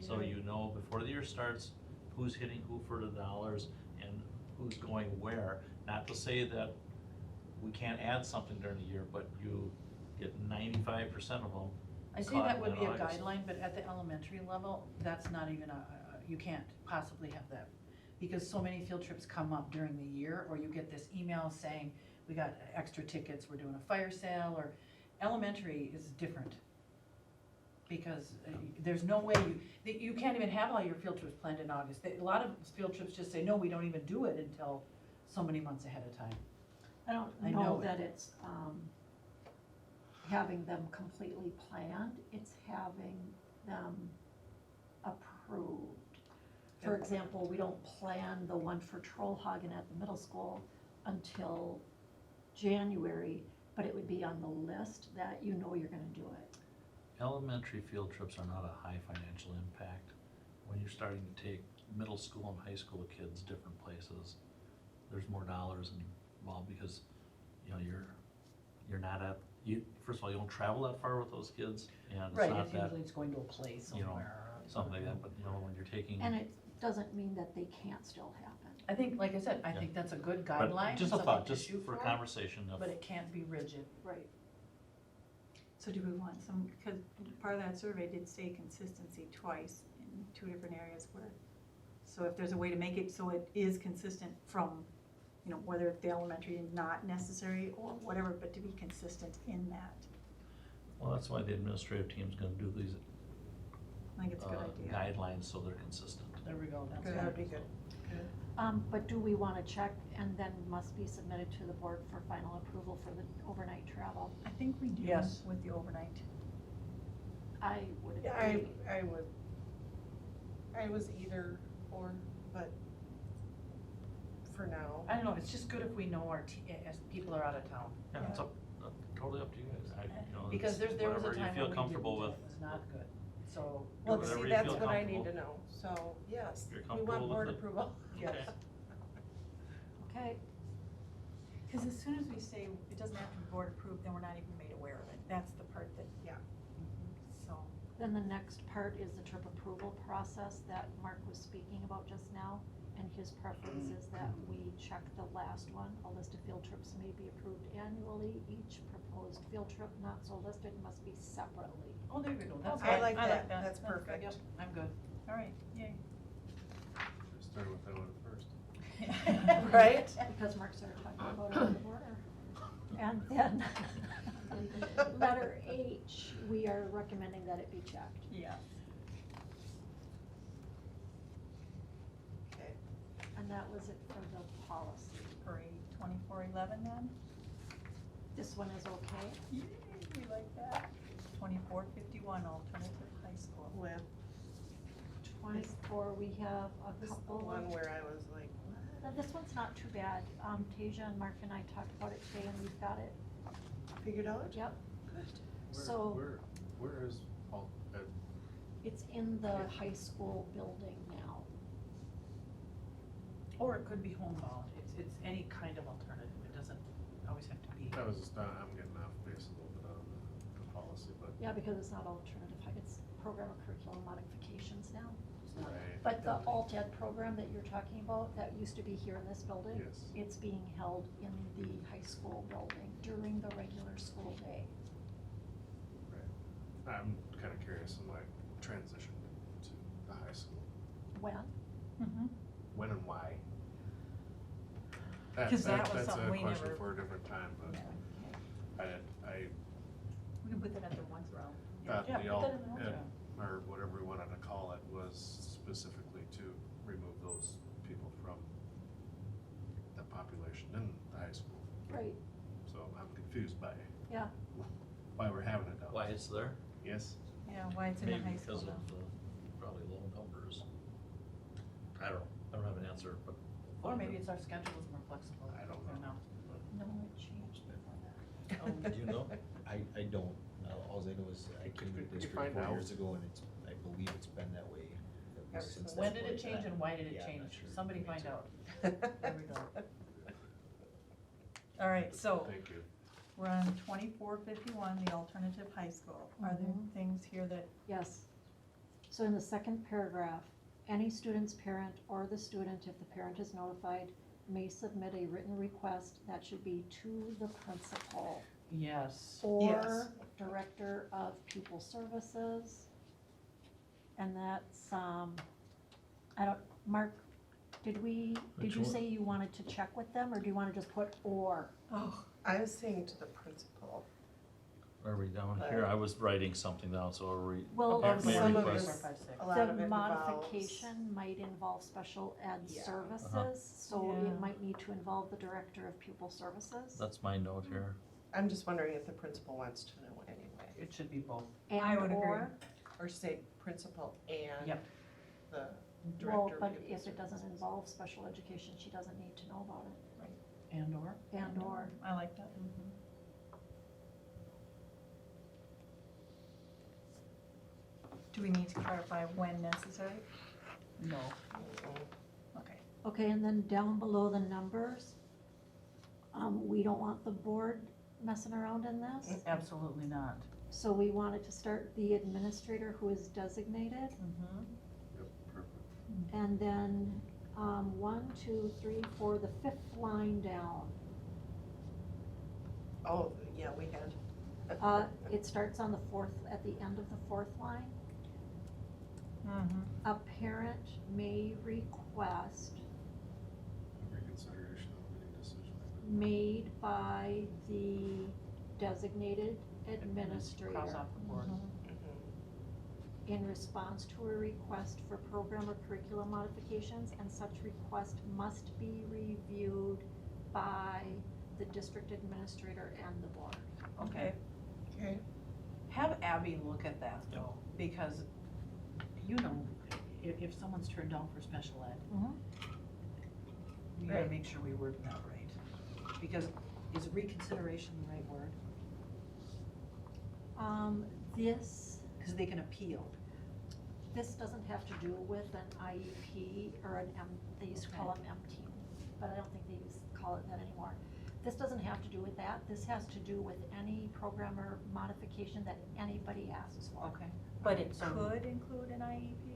So you know before the year starts, who's hitting who for the dollars and who's going where. Not to say that we can't add something during the year, but you get 95% of them. I say caught that would in be a August. guideline, but at the elementary level, that's not even you can't possibly have that. Because so many field trips come up during the year, or you get this email saying, we got extra tickets, we're doing a fire sale, or elementary is different. Because there's no way you can't even have all your field trips planned in August. A lot of field trips just say, no, we don't even do it until so many months ahead of time. I don't I know know it. that it's, having them completely planned, it's having them approved. For example, we don't plan the one for Trollhagen at the middle school until January, but it would be on the list that you know you're gonna do it. Elementary field trips are not a high financial impact. When you're starting to take middle school and high school kids different places, there's more dollars involved because, you know, you're not at, first of all, you don't travel that far with those kids, and it's Right, not it's that, usually it's going to a place you know, somewhere. something like that, but, you know, when you're taking. And it doesn't mean that they can't still happen. I think, like I said, I Yeah. think that's a good but guideline, Just a something thought, to just shoot for a conversation of. but it can't be rigid. Right. So do we want some, because part of that survey did say consistency twice in two different areas where, so if there's a way to make it so it is consistent from, you know, whether the elementary is not necessary or whatever, but to be consistent in that. Well, that's why the administrative team's gonna do these I think it's a good idea. guidelines so they're consistent. There we go, that's Good, good. that'd be good. But do we wanna check and then must be submitted to the board for final approval for the overnight travel? I think we do Yes. with the overnight. I would Yeah, agree. I was either or, but for now. I don't know, it's just good if we know as people are out of town. Yeah, it's totally up to you guys. Because it's there was a whatever you time feel when we comfortable didn't, with. it was not good, so. Well, whatever see, you that's feel what I need to comfortable. know, so, yes, You're we comfortable want with board it? approval, yes. Okay. Okay, Because as soon as we say it doesn't have to be board approved, then we're not even made aware of it. That's the part that, Yeah. so. then the next part is the trip approval process that Mark was speaking about just now. And his preference is that we check the last one. A list of field trips may be approved annually. Each proposed field trip not so listed must be separately. Oh, there we go, that's I good. like that, that. that's That's good. perfect. Yep, I'm good. All right, yay. Should've started with that one first. Right? Because Mark started talking about it out of order. And then, letter H, we are recommending that it be checked. Yes. Okay. And that was it for the policy. Parade 2411 then? This one is okay? Yay, we like that. 2451 alternative high school. With 24, we have a this is the couple. one where I was like, Now, this one's not too bad. Tasia and Mark and I talked about it today and we've got it. figured out? Yep. Good. So- Where is all, It's in the high school building now. Or it could be homebound, it's any kind of alternative, it doesn't always have to be. that was just, I'm getting off base a little bit on the policy, but. Yeah, because it's not alternative, it's program or curriculum modifications now. Right. But the alt ed program that you're talking about, that used to be here in this building, Yes. it's being held in the high school building during the regular school day. Right. I'm kinda curious, I'm like, transitioned to the high school? When? Mhm. When and why? 'Cause that was something we That's a question never- for a different time, but I We can put that under one's realm. thought Yeah, the put that in the alt, ed, or whatever we wanted to call it, was specifically to remove those people from the population in the high school. Right, So I'm confused by yeah. why we're having it down. Why it's there? Yes? Yeah, why it's in the Maybe high school because now. of probably low numbers. I don't know, I don't have an answer, but. Or maybe it's our schedule is more flexible. I don't know. No, it changed before that. Oh, do you know? I don't, all I know is I came to the Could you district find 4 out? years ago and it's, I believe it's been that way. at least Ever since since. that When did it point. change and why did it Yeah, I'm change? not sure. Somebody Me find too. out. There we go. All right, so Thank you. we're on 2451, the alternative high school. Are there Mhm. things here that, Yes. So in the second paragraph, any student's parent or the student, if the parent is notified, may submit a written request that should be to the principal Yes. or Yes. director of pupil services. And that's, I don't, Mark, did you Which one? say you wanted to check with them, or do you wanna just put or? oh, I was saying to the principal. Are we down here? I was writing something down, so are we? Well, Parent may some of request- this- 4, 5, 6. A lot of The it involves- modification might involve special ed Yeah. services, so Yeah. it might need to involve the director of pupil services. That's my note here. I'm just wondering if the principal wants to know anyway, It should be both. I would And agree. or, or say principal and Yep. the well, director of but pupil if it doesn't services. involve special education, she doesn't need to know about it. And or? And or, I like that. Do we need to clarify when necessary? No. Okay. okay, and then down below the numbers, we don't want the board messing around in this. Absolutely not. So we wanted to start the administrator who is designated, Mm-hmm. Yep, perfect. and then, 1, 2, 3, 4, the 5th line down. Oh, yeah, we had. It starts on the 4th, at the end of the 4th line. Mm-hmm. A parent may request Reconsideration of any decision. made by the designated administrator Cross off the board. Mhm. in response to a request for program or curriculum modifications, and such request must be reviewed by the district administrator and the board. Okay. Okay. Have Abby look at that though, because, you know, if someone's turned down for special ed, we gotta Right. make sure we word that right. Because is reconsideration the right word? This Cause they can appeal. doesn't have to do with an IEP or an they used to call them MT, but I don't think they call it that anymore. This doesn't have to do with that. This has to do with any program or modification that anybody asks for. Okay. But it So- could include an IEP?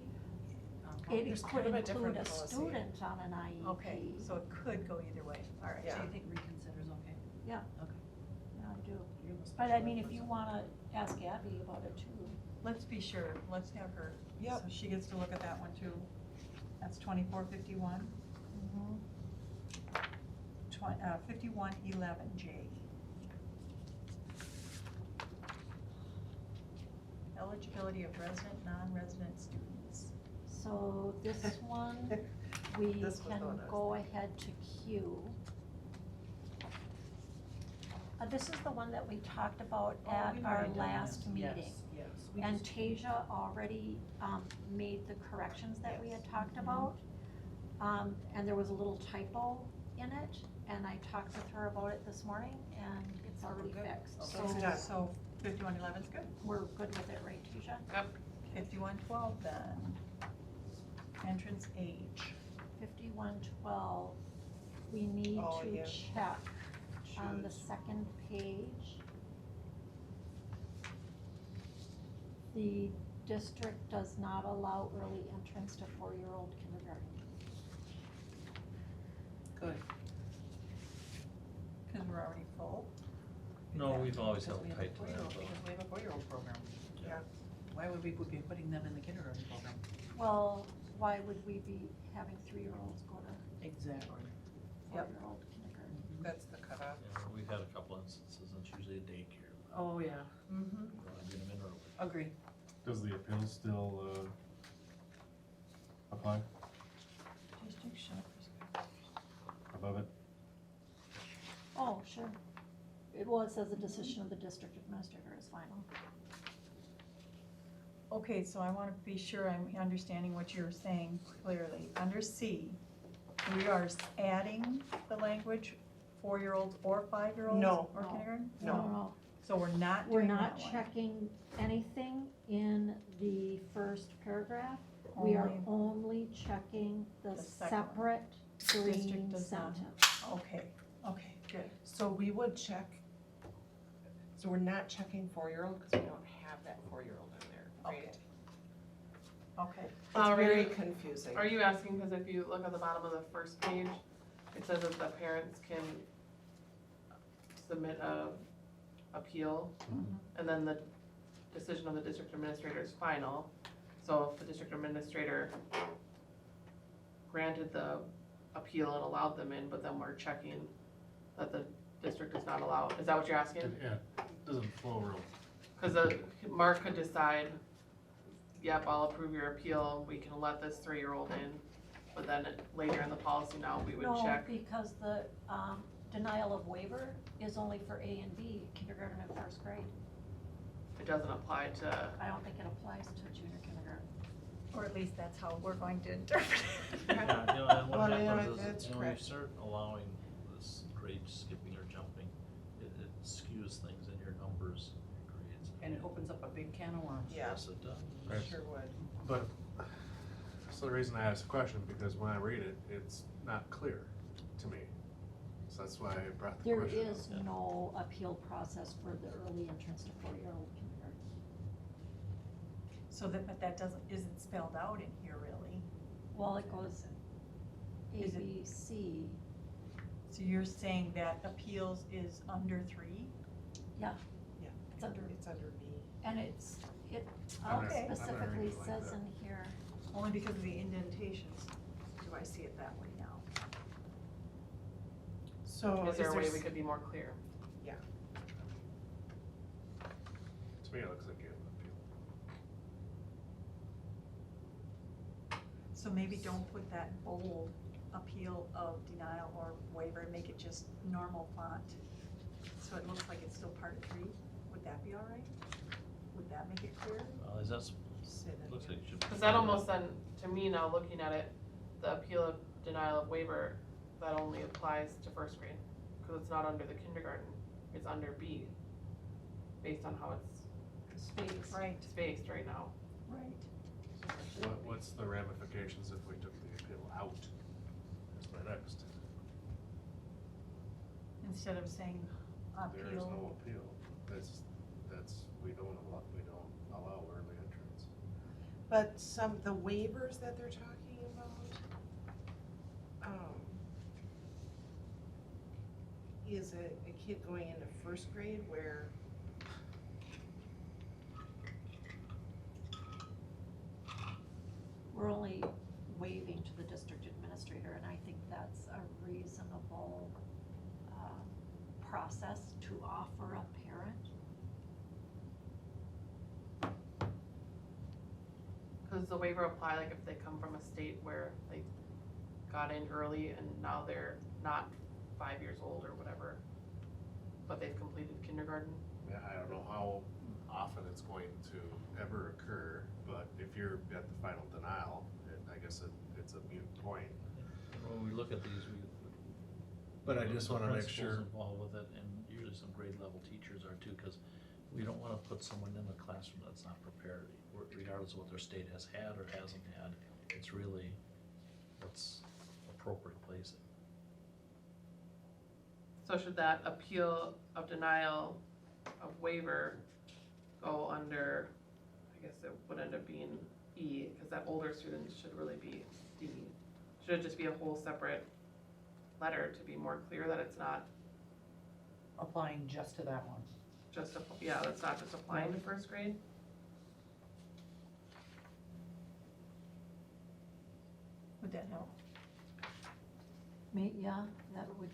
It There's could kind of a include different a policy. student on an IEP. Okay, so it could go either way. All right. So Yeah. you think reconsider's okay? Yeah. Okay. Yeah, I do. You're the But special I ed mean, if you person. wanna ask Abby about it too. Let's be sure, let's have her. Yep. So she gets to look at that one too. That's 2451. 5111J. Eligibility of resident, non-resident students. So this one, we This was the can one I was go ahead to Q. This is the one that we talked about Oh, at we've our already done last this. meeting. Yes, yes. We And just- Tasia already, made the corrections that we had Yes. talked about. And there was a little typo in it, and I talked with her about it this morning, and it's already Good. fixed. Okay. So It's done. So 5111's good. we're good with it, right, Tasia? 5112 then. Entrance age. 5112, we need Oh, to yeah. check on the Shoes. second page. The district does not allow early entrance to 4-year-old kindergarten. Good. Because we're already full. No, we've always Because held we have a tight to that, 4-year-old- though. Because we have a 4-year-old program. Yeah. Why would we be putting them in the kindergarten program? Well, why would we be having 3-year-olds go to Exactly. Yep. 4-year-old kindergarten? That's the cutoff. You know, we've had a couple instances, and it's usually a daycare. Oh, yeah, Mm-hmm. You wanna get them in early. agree. Does the appeal still, apply District shall above it? Oh, sure. Well, it says the decision of the district administrator is final. Okay, so I wanna be sure I'm understanding what you're saying clearly. Under C, we are adding the language 4-year-olds or 5-year-olds? No. Or No. kindergarten? No. So we're not We're doing not that one? checking anything in the first paragraph. We are only checking the The second one. separate District green does not. sentence. Okay, okay, good. So we would check, so we're not checking 4-year-old because we don't have that 4-year-old in there, right? Okay. It's Are very you- confusing. Are you asking, because if you look at the bottom of the first page, it says that the parents can submit a appeal, and then the decision of the district administrator is final. So if the district administrator granted the appeal and allowed them in, but then we're checking that the district does not allow, is that what you're asking? Yeah, it doesn't flow real. Cause Mark could decide, yep, I'll approve your appeal, we can let this 3-year-old in, but then later in the policy now, we would No, check. because the, denial of waiver is only for A and B, kindergarten and first grade. It doesn't apply to, I don't think it applies to junior kindergarten. Or at least that's how we're going to interpret it. Yeah, you know, and Well, what yeah, happens that's is, you know, you correct. start allowing this grade skipping or jumping, it skews things in your numbers, your grades. And it opens up a big can of worms. Yeah, Yes, it does. Right. sure would. But, that's the reason I asked the question, because when I read it, it's not clear to me. So that's why I brought the There question up. is no appeal process for the early entrance to 4-year-old kindergarten. So that, but that isn't spelled out in here really. Well, it goes A, Is it- B, C. So you're saying that appeals is under 3? Yeah. Yeah. It's under, It's under B. and it I'm not- Okay. I'm not specifically reading it like says that. in here, Only because of the indentations, do I see it that way now? So is there a way s- we could be more clear? To me, it looks like you have an appeal. So maybe don't put that bold appeal of denial or waiver, make it just normal font. So it looks like it's still part of 3, would that be all right? Would that make it clear? Is that, Say that looks again. like it should. Cause that almost then, to me now, looking at it, the appeal of denial of waiver, that only applies to first grade. Cause it's not under the kindergarten, it's under B, based on how it's space. Right, spaced right now. right. What's the ramifications if we took the appeal out? Is my next. Instead of saying There is no appeal, appeal. We don't allow early entrance. But the waivers that they're talking about, is a kid going into first grade where We're only waiving to the district administrator, and I think that's a reasonable, process to offer a parent. Does the waiver apply, like if they come from a state where they got in early and now they're not 5 years old or whatever, but they've completed kindergarten? Yeah, I don't know how often it's going to ever occur, but if you're at the final denial, I guess it's a moot point. When we look at these, But I just wanna make sure. Principals involved with it, and usually some grade level teachers are too, cause we don't wanna put someone in the classroom that's not prepared, regardless of what their state has had or hasn't had. It's really what's appropriate placing. So should that appeal of denial of waiver go under, I guess it would end up being E, cause that older student should really be D. Should it just be a whole separate letter to be more clear that it's not Applying just to that one. just, yeah, that's not just applying to first grade? Would that help? Yeah, that would,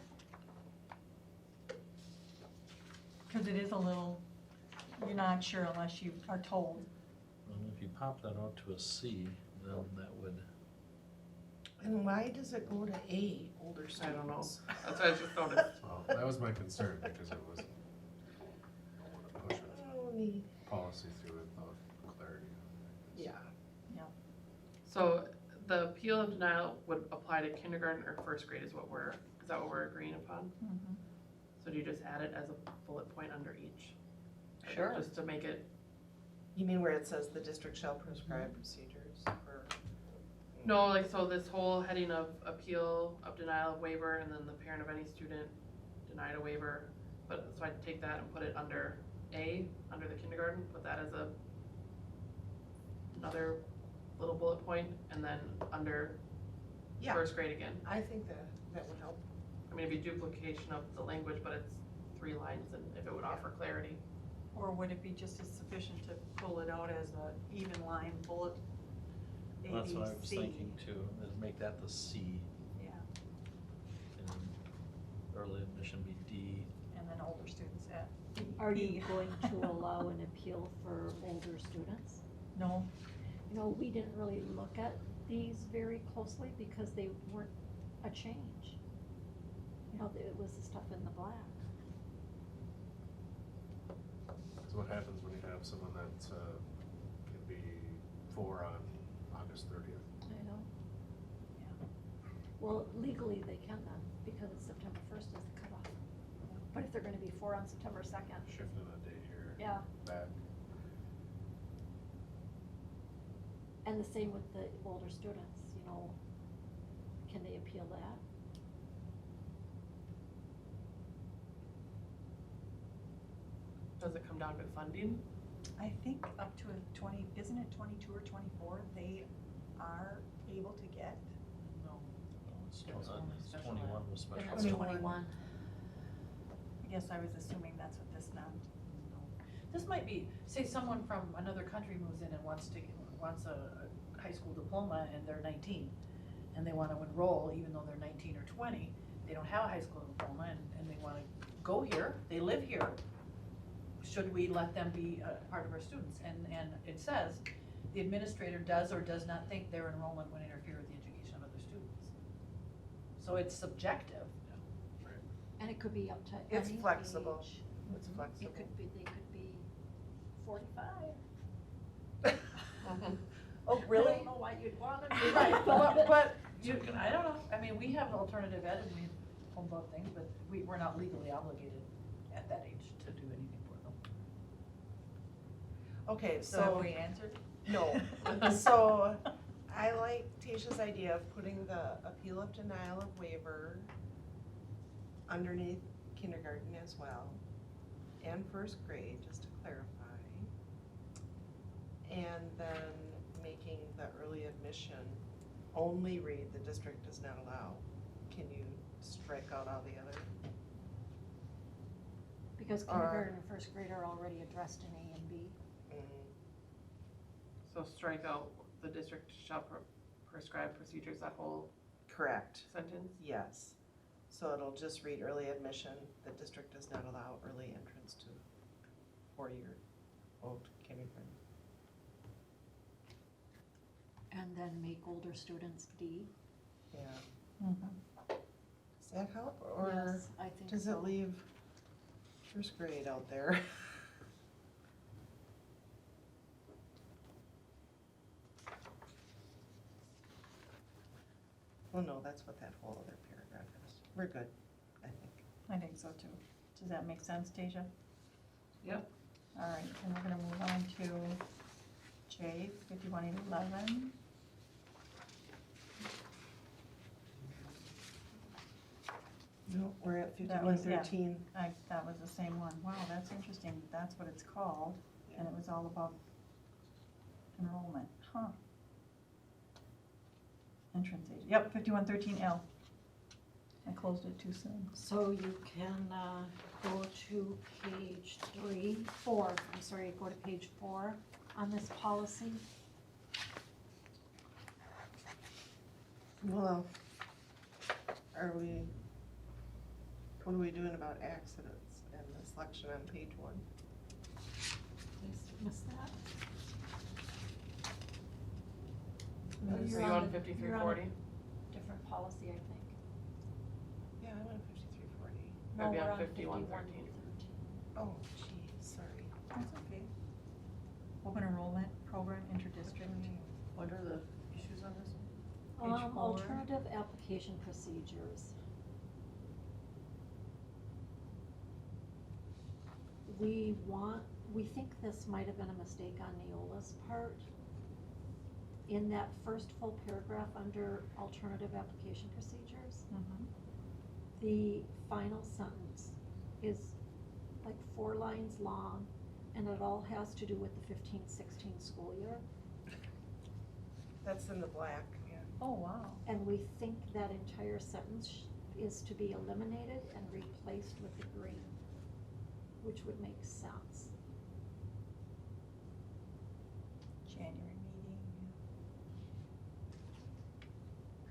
Because it is a little, you're not sure unless you are told. Well, if you pop that out to a C, then that would, And why does it go to A, older students? I don't know, that's what I just noticed. Well, that was my concern because it was, I don't wanna push Oh, neat. a policy through without clarity. Yeah. So the appeal of denial would apply to kindergarten or first grade is that what we're agreeing upon? Mhm. So do you just add it as a bullet point under each? Sure. Just to make it, You mean where it says the district shall prescribe procedures for? no, like, so this whole heading of appeal of denial of waiver, and then the parent of any student denied a waiver. But, so I'd take that and put it under A, under the kindergarten, put that as another little bullet point, and then under Yeah. first grade again. I think that would help. I mean, it'd be duplication of the language, but it's 3 lines, and if it would offer clarity. Or would it be just as sufficient to pull it out as a even line bullet? A, that's B, what I was C? thinking too, is make that the C, Yeah, and early admission be D. and then older students at are you E. going to allow an appeal for older students? No, You know, we didn't really look at these very closely because they weren't a change. You know, it was the stuff in the black. So what happens when you have someone that can be 4 on August 30th? I know. Yeah. Well, legally they can then, because September 1st is the cutoff. But if they're gonna be 4 on September 2nd, Shifting a date here, yeah. back. And the same with the older students, you know, can they appeal that? Does it come down to funding? I think up to a 20, isn't it 22 or 24, they are able to get? No. It's It was only it's special 21 ed. was special. Then it's ed. 21. I guess I was assuming that's what this meant. This might be, say someone from another country moves in and wants a high school diploma and they're 19, and they wanna enroll even though they're 19 or 20, they don't have a high school diploma and they wanna go here, they live here. Should we let them be a part of our students? And it says, the administrator does or does not think their enrollment would interfere with the education of other students. So it's subjective. And it could be up to any It's age. flexible. It's It flexible. could be, they could be 45. Oh, I really? don't know why you'd want them to. Right, but you, I don't know, I mean, we have alternative ed and we have about things, but we're not legally obligated at that age to do anything for them. Okay, So have so, we answered? no. So, I like Tasha's idea of putting the appeal of denial of waiver underneath kindergarten as well, and first grade, just to clarify. And then making the early admission only read the district does not allow. Can you strike out all the other? Because kindergarten and first grade are already addressed in A and B. So strike out the district shall prescribe procedures, that whole Correct, sentence? yes. So it'll just read early admission, the district does not allow early entrance to 4-year-old kindergarten. And then make older students D. Yeah, Mhm. does that help, or Yes, I think does so. it leave first grade out there? Well, no, that's what that whole other paragraph is. We're good, I think. I think so too. Does that make sense, Tasia? Yep. All right, and we're gonna move on to J, 5111. No, we're at That was- yeah. 5113. That was the same one. Wow, that's interesting. That's what it's called, and it was all about enrollment, huh? Entrance age, yep, 5113L. I closed it too soon. So you can go to page 4, I'm sorry, go to page 4 on this policy. Well, what are we doing about accidents and the selection on page 1? Missed that. Are You're you on on a- 5340? Different policy, I think. Yeah, I'm on 5340. No, Maybe we're on on 5113. 5113. Oh, gee, sorry. That's okay. Open enrollment program interdistrict. What are the issues on this? Page 4. Alternative application procedures. We think this might have been a mistake on Neola's part. In that first full paragraph under alternative application procedures, Mhm. the final sentence is like 4 lines long, and it all has to do with the 15-16 school year. That's in the black, yeah. Oh, wow. And we think that entire sentence is to be eliminated and replaced with the green, which would make sense. January meeting.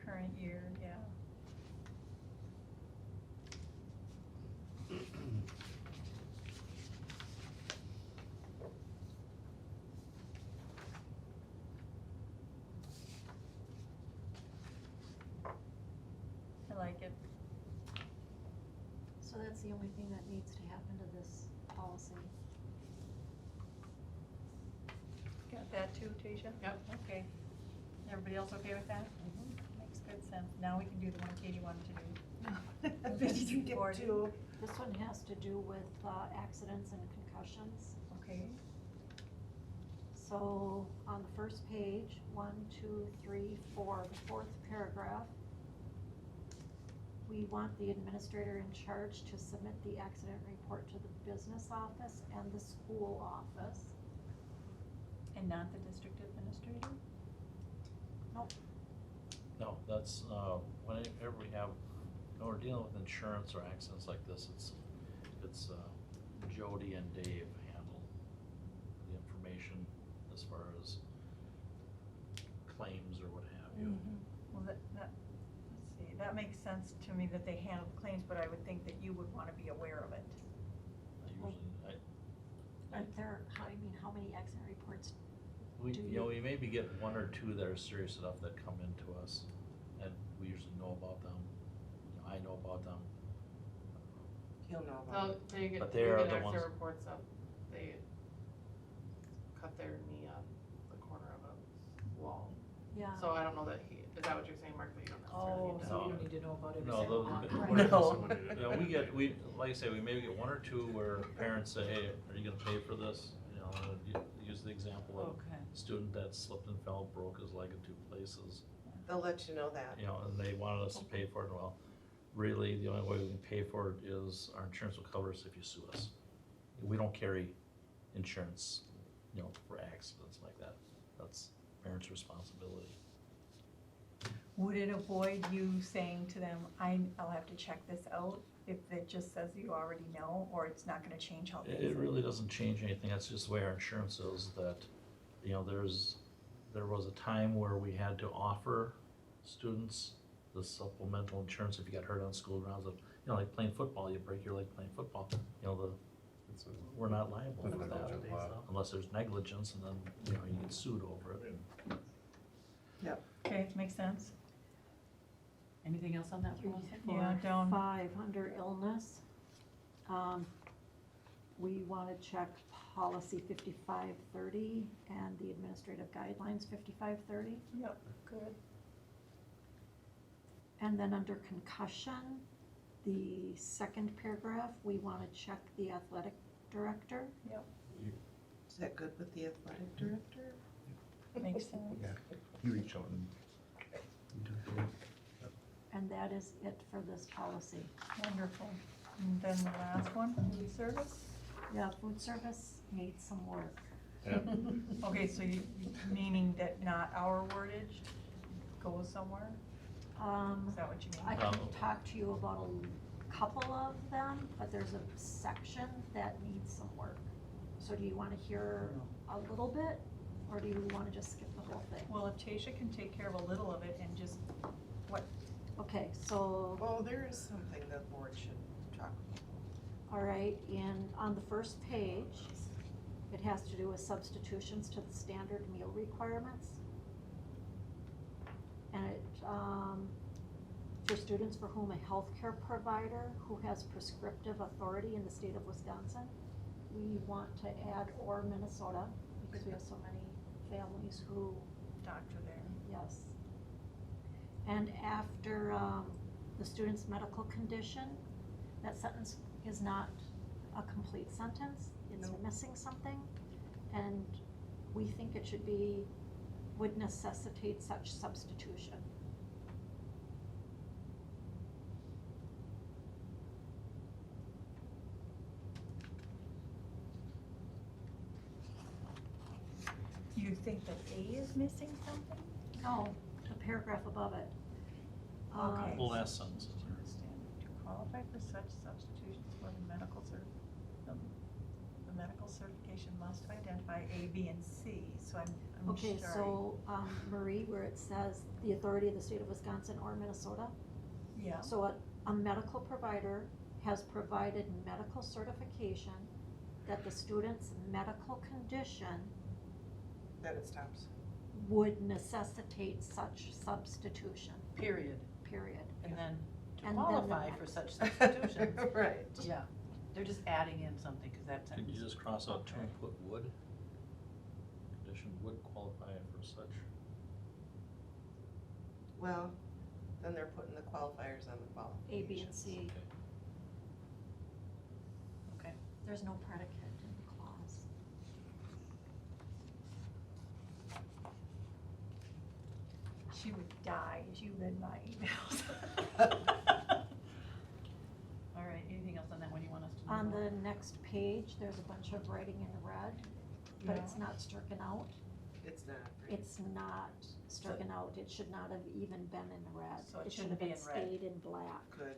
Current year, yeah. I like it. So that's the only thing that needs to happen to this policy. Got that too, Tasha? Yep. Okay. Everybody else okay with that? Makes good sense. Now we can do the one Katie wanted to do. 5340. This one has to do with accidents and concussions. Okay. So on the first page, 1, 2, 3, 4, the 4th paragraph, we want the administrator in charge to submit the accident report to the business office and the school office. And not the district administrator? Nope. No, that's, whenever we have, when we're dealing with insurance or accidents like this, it's Jody and Dave handle the information as far as claims or what have you. Well, let's see, that makes sense to me that they handle the claims, but I would think that you would wanna be aware of it. Aren't there, how many accident reports? We, Do you know, you- we maybe get 1 or 2 that are serious enough that come into us, and we usually know about them. You know, I know about them. He'll know about it. They get, But we they are get the extra ones- reports of, they cut their knee on the corner of a wall. Yeah. So I don't know that is that what you're saying, Mark, that you don't necessarily need to? So No. you don't need to know about it. No, those, No. you know, like I say, we maybe get 1 or 2 where parents say, hey, are you gonna pay for this? You know, use the example of Okay. a student that slipped and fell, broke his leg in 2 places. They'll let you know that. You know, and they wanted us to pay for it. Well, really, the only way we can pay for it is our insurance will cover us if you sue us. We don't carry insurance, you know, for accidents like that. That's parents' responsibility. Would it avoid you saying to them, I'll have to check this out, if it just says you already know, or it's not gonna change how things? It really doesn't change anything. That's just the way our insurance is, that, you know, there was a time where we had to offer students the supplemental insurance if you got hurt on school grounds. You know, like playing football, you break your leg playing football, you know, we're not liable for that Negligent law. unless there's negligence, and then, you know, you get sued over it. Okay, makes sense. Anything else on that 3, policy? 4, Yeah, down. 5, under illness. We wanna check policy 5530 and the administrative guidelines 5530. Yep, good. And then under concussion, the 2nd paragraph, we wanna check the athletic director. Is that good with the athletic director? Makes sense. Yeah, you reach out and. And that is it for this policy. Wonderful. And then the last one, food service? Yeah, food service needs some work. Yeah. Okay, so meaning that not our wordage goes somewhere? Is that what you mean? I can Um, talk to you about a couple of them, but there's a section that needs some work. So do you wanna hear a little bit, or do you wanna just skip the whole thing? Well, if Tasha can take care of a little of it and just Okay, so, Well, there is something the board should talk about. all right, and on the first page, it has to do with substitutions to the standard meal requirements. And it, for students for whom a healthcare provider who has prescriptive authority in the state of Wisconsin, we want to add or Minnesota, because we have so many families who, Doctor there. yes. And after, the student's medical condition, that sentence is not a complete sentence, it's No. missing something. And we think it should be, would necessitate such substitution. You think that A is missing something? No, the paragraph above it. Okay. The last sentence is there. To qualify for such substitutions for the medical the medical certification must identify A, B, and C, so I'm Okay, sorry. so, Marie, where it says the authority of the state of Wisconsin or Minnesota, Yeah, so a medical provider has provided medical certification that the student's medical condition Then it stops. would necessitate such substitution, Period. period. And then to And then the qualify for next. such substitutions. Right. Yeah, they're just adding in something, cause that Could sentence. you just cross out two Okay. and put would? Condition would qualify for such. Well, then they're putting the qualifiers on the A, B, and qualifications. C. Okay. Okay. There's no predicate in the clause. she would die if you read my emails. All right, anything else on that one you want us to? On move the next page, there's a bunch of writing in red, but it's not stricken out. It's not. right? It's not stricken out, it should not have even been in red. So it should shouldn't have be been in red. stayed in black. Good,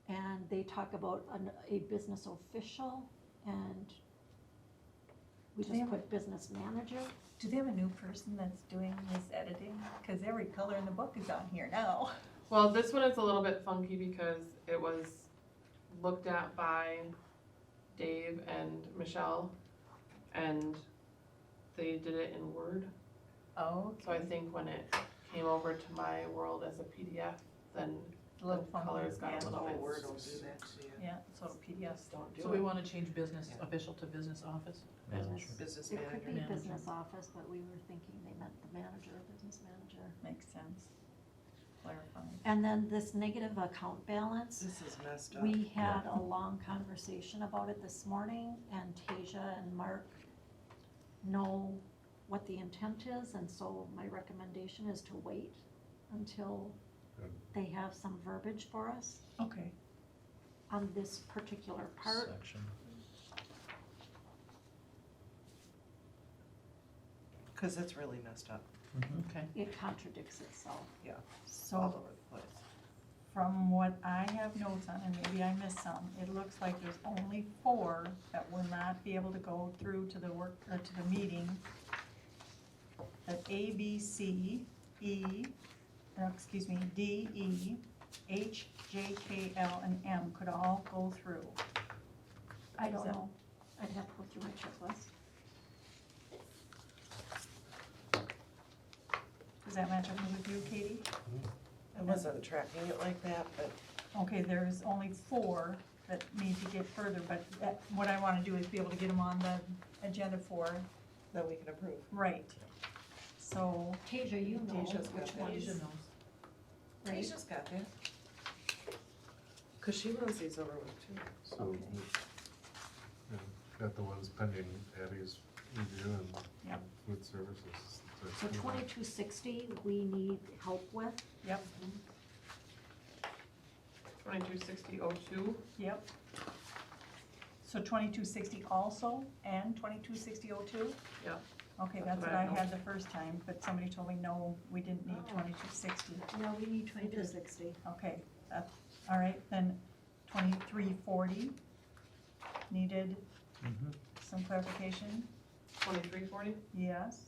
okay. And they talk about a business official, and we Do they just have a- put business manager. Do they have a new person that's doing this editing? Cause every color in the book is on here now. Well, this one is a little bit funky because it was looked at by Dave and Michelle, and they did it in Word. Oh, So I think when it came over to my world as a PDF, then a little the funky, colors got yeah. a little Oh, bit. Word will do that to you. Yeah, so PDFs Don't do So we it. wanna change business Yeah. official to business office? Manager. Business It could be manager. business office, but we were thinking they meant the manager or business manager. makes sense. Clarifying. And then this negative account balance, This is messed up. we had a long conversation about it this morning, and Tasia and Mark know what the intent is, and so my recommendation is to wait until Good. they have some verbiage for us Okay. on this particular part. Section. Cause it's really messed up Okay. It contradicts itself. all So over the place. from what I have notes on, and maybe I missed some, it looks like there's only 4 that will not be able to go through to the work, to the meeting. That A, B, C, E, D, E, H, J, K, L, and M could all go through. I Is don't that- know, I'd have to go through my checklist. Does that match up with you, Katie? I wasn't tracking it like that, but Okay, there's only 4 that need to get further, but what I wanna do is be able to get them on the agenda for, then we can approve. right. So, Tasia, you know Tasia's got which that. ones, Asia knows. right? Tasha's got that. Cause she runs these over with too. So, Okay. yeah, got the ones pending Abby's review and Yep. food services. So 2260, we need help with. yep, 226002. yep. So 2260 also, and 226002? Yep. Okay, That's that's what what I I know. had the first time, but somebody told me, no, we didn't need Oh. 2260. No, we need 2260. Okay, all right, then 2340 needed Mm-hmm. some clarification, 2340. yes.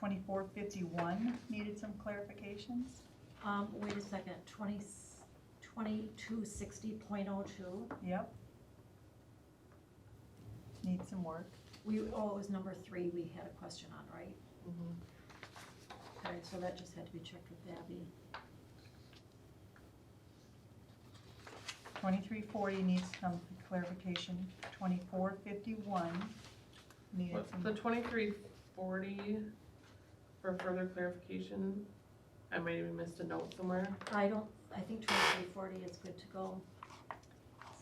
2451 needed some clarifications. Wait a second, 2260.02. Yep. Need some work. It was number 3 we had a question on, right? Okay, so that just had to be checked with Abby. 2340 needs some clarification. 2451 needed What's some. the 2340 for further clarification? I might have missed a note somewhere. I think 2340 is good to go.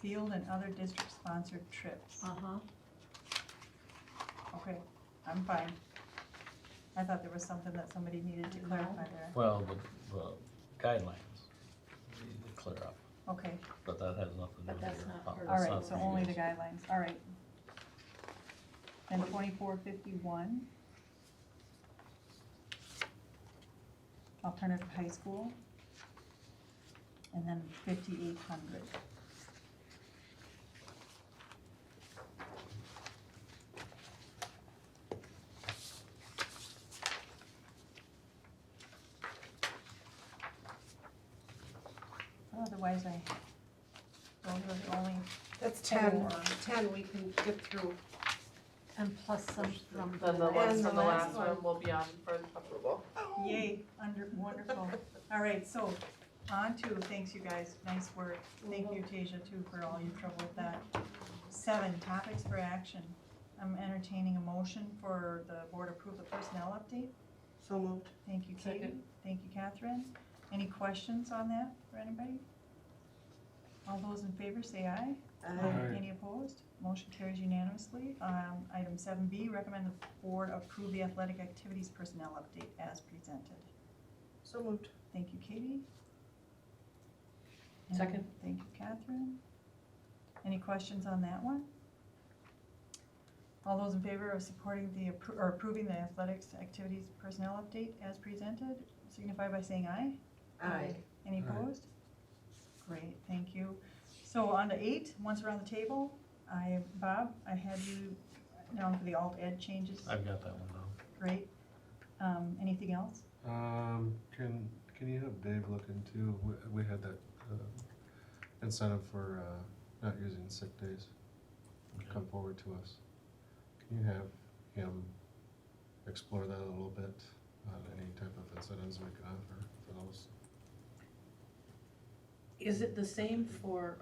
Field and other district-sponsored trips. Okay, I'm fine. I thought there was something that somebody needed to clarify there. Well, the guidelines, we need to clear up, Okay, but that has nothing to do But with that's your. not her. all that's right, not so the only the rules. guidelines, all right. And 2451. Alternative high school. And then 5800. Otherwise, those are the only, That's 10. 10 we can get through. And plus some from Then the And ones the from the last last one will be on for approval. yay, wonderful. All right, so on to, thanks you guys, nice work. Thank you, Tasia, too, for all your trouble with that. 7, topics for action. I'm entertaining a motion for the board approve the personnel update. So moved. Thank you, Katie. Second. Thank you, Catherine. Any questions on that for anybody? All those in favor say aye. Aye. Any opposed? Motion carries unanimously. Item 7B, recommend the board approve the athletic activities personnel update as presented. So moved. Thank you, Katie. And Second. Thank you, Catherine. Any questions on that one? All those in favor of supporting or approving the athletics activities personnel update as presented, signify by saying aye. Aye. Any Aye. opposed? Great, thank you. So on to 8, once around the table, Bob, I had you down for the alt ed changes. I've got that one down. Great. Anything else? Can you have Dave look into, we had that incentive for not using sick days come forward to us. Can you have him explore that a little bit, any type of incentives we could offer for those? Is it the same for,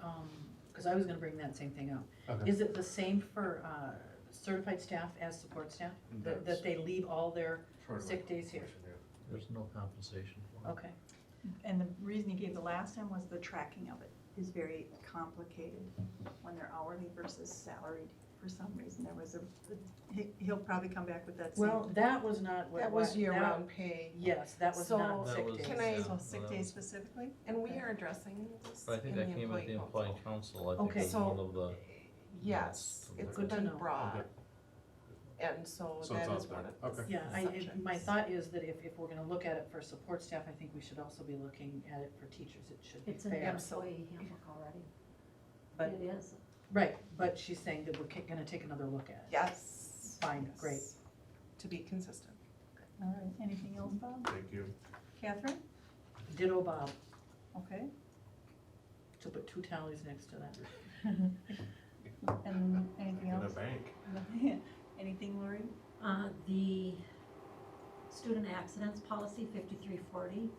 cause I was gonna bring that same thing up. Okay. Is it the same for, certified staff as support staff? That they leave all their sick days here? There's no compensation for it. Okay. And the reason he gave the last time was the tracking of it is very complicated when they're hourly versus salaried. For some reason, there was he'll probably come back with that same. Well, that was not what. That was that- year-round pay. Yes, that was So- not That sick was- days. Can I- yeah, So sick that days was- specifically? And we are addressing this But I think in that the came at the employee employee council, I think Okay. it's So- one of the. Yes, Yes. it's Good to been know. brought, Okay. and so So that it's is out one there. of the Okay. Yeah, my subjects. thought is that if we're gonna look at it for support staff, I think we should also be looking at it for teachers. It should be It's in the fair. employee handbook already. But, It is. right, but she's saying that we're gonna take another look at it. Yes. Fine, Yes. great. To be consistent. All right, anything else, Bob? Thank you. Catherine? Ditto Bob, Okay. to put 2 tallies next to that. And anything In a else? bank. Anything, Lori? The student accidents policy 5340,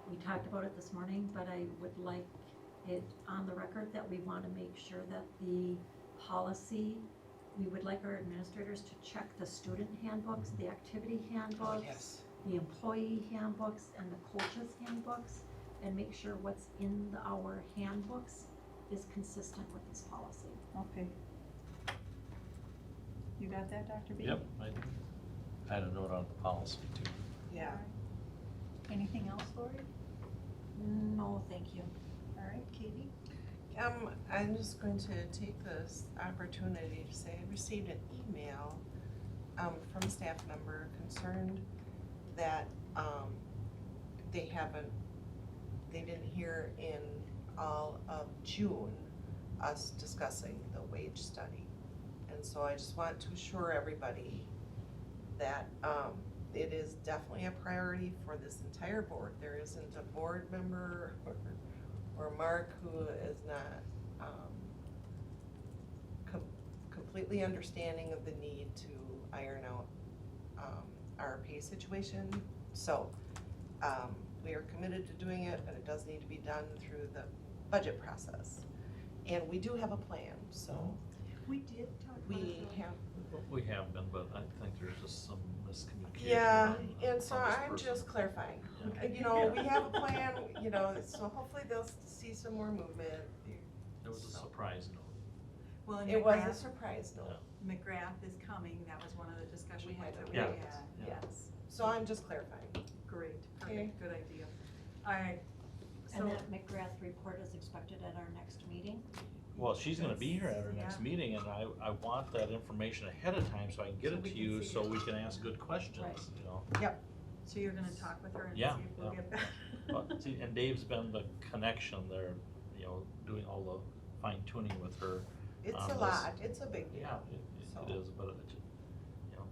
we talked about it this morning, but I would like it on the record that we want to make sure that the policy, we would like our administrators to check the student handbooks, the activity handbooks, Yes. the employee handbooks, and the coaches handbooks, and make sure what's in our handbooks is consistent with this policy. Okay. You got that, Dr. B? Yep, I do. I had a note on the policy too. Yeah. Anything else, Lori? No, thank you. All right, Katie? I'm just going to take this opportunity to say I received an email from a staff member concerned that they didn't hear in all of June us discussing the wage study. And so I just want to assure everybody that it is definitely a priority for this entire board. There isn't a board member or Mark who is not completely understanding of the need to iron out our pay situation. So we are committed to doing it, but it does need to be done through the budget process. And we do have a plan, so We did talk about we it. have. We have been, but I think there's just some miscommunication. Yeah, on and so this I'm person. just clarifying. Yeah. You know, we have a plan, you know, so hopefully they'll see some more movement. It was a So- surprise note. Well, and It was a McGrath, surprise note, McGrath is coming, that was one of the discussion We points had that to we wait. had. Yeah. yes. So I'm just clarifying. Great, Okay. perfect, good idea. All right, so, And that McGrath report is expected at our next meeting. Well, she's gonna be here at our next Yeah. meeting, and I want that information ahead of time so I can get So it we to can you, see so it. we can ask good questions, Right. you know? so you're gonna talk with her and see Yeah, if we'll yeah. get that? But see, and Dave's been the connection there, you know, doing all the fine tuning with her. It's on a this. lot, it's a big deal. Yeah, So- it is, but it, you know,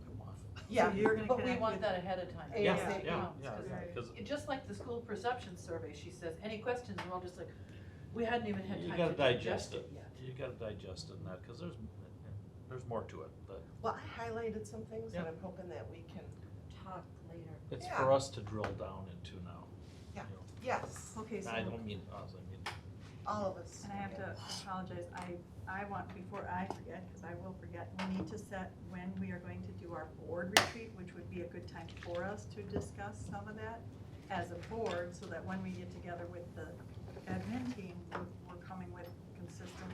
come on. Yeah. you're gonna But we connect want with- that ahead of time. Yeah, Yes, yeah, it yeah, counts, 'cause yeah, 'cause Just like the school perception survey, she says, any questions, we're all just like, we hadn't even had You time gotta to digest digest it it. yet. You gotta digest it in that, cause there's more to it, but Well, I highlighted some things and Yeah. I'm hoping that we can, Talk later. it's Yeah. for us to drill down into now. Yeah. you know. yes, Okay, so, I don't mean us, I mean, all of us. and I have to apologize, I want, before I forget, because I will forget, we need to set when we are going to do our board retreat, which would be a good time for us to discuss some of that as a board, so that when we get together with the admin team, we're coming with consistent,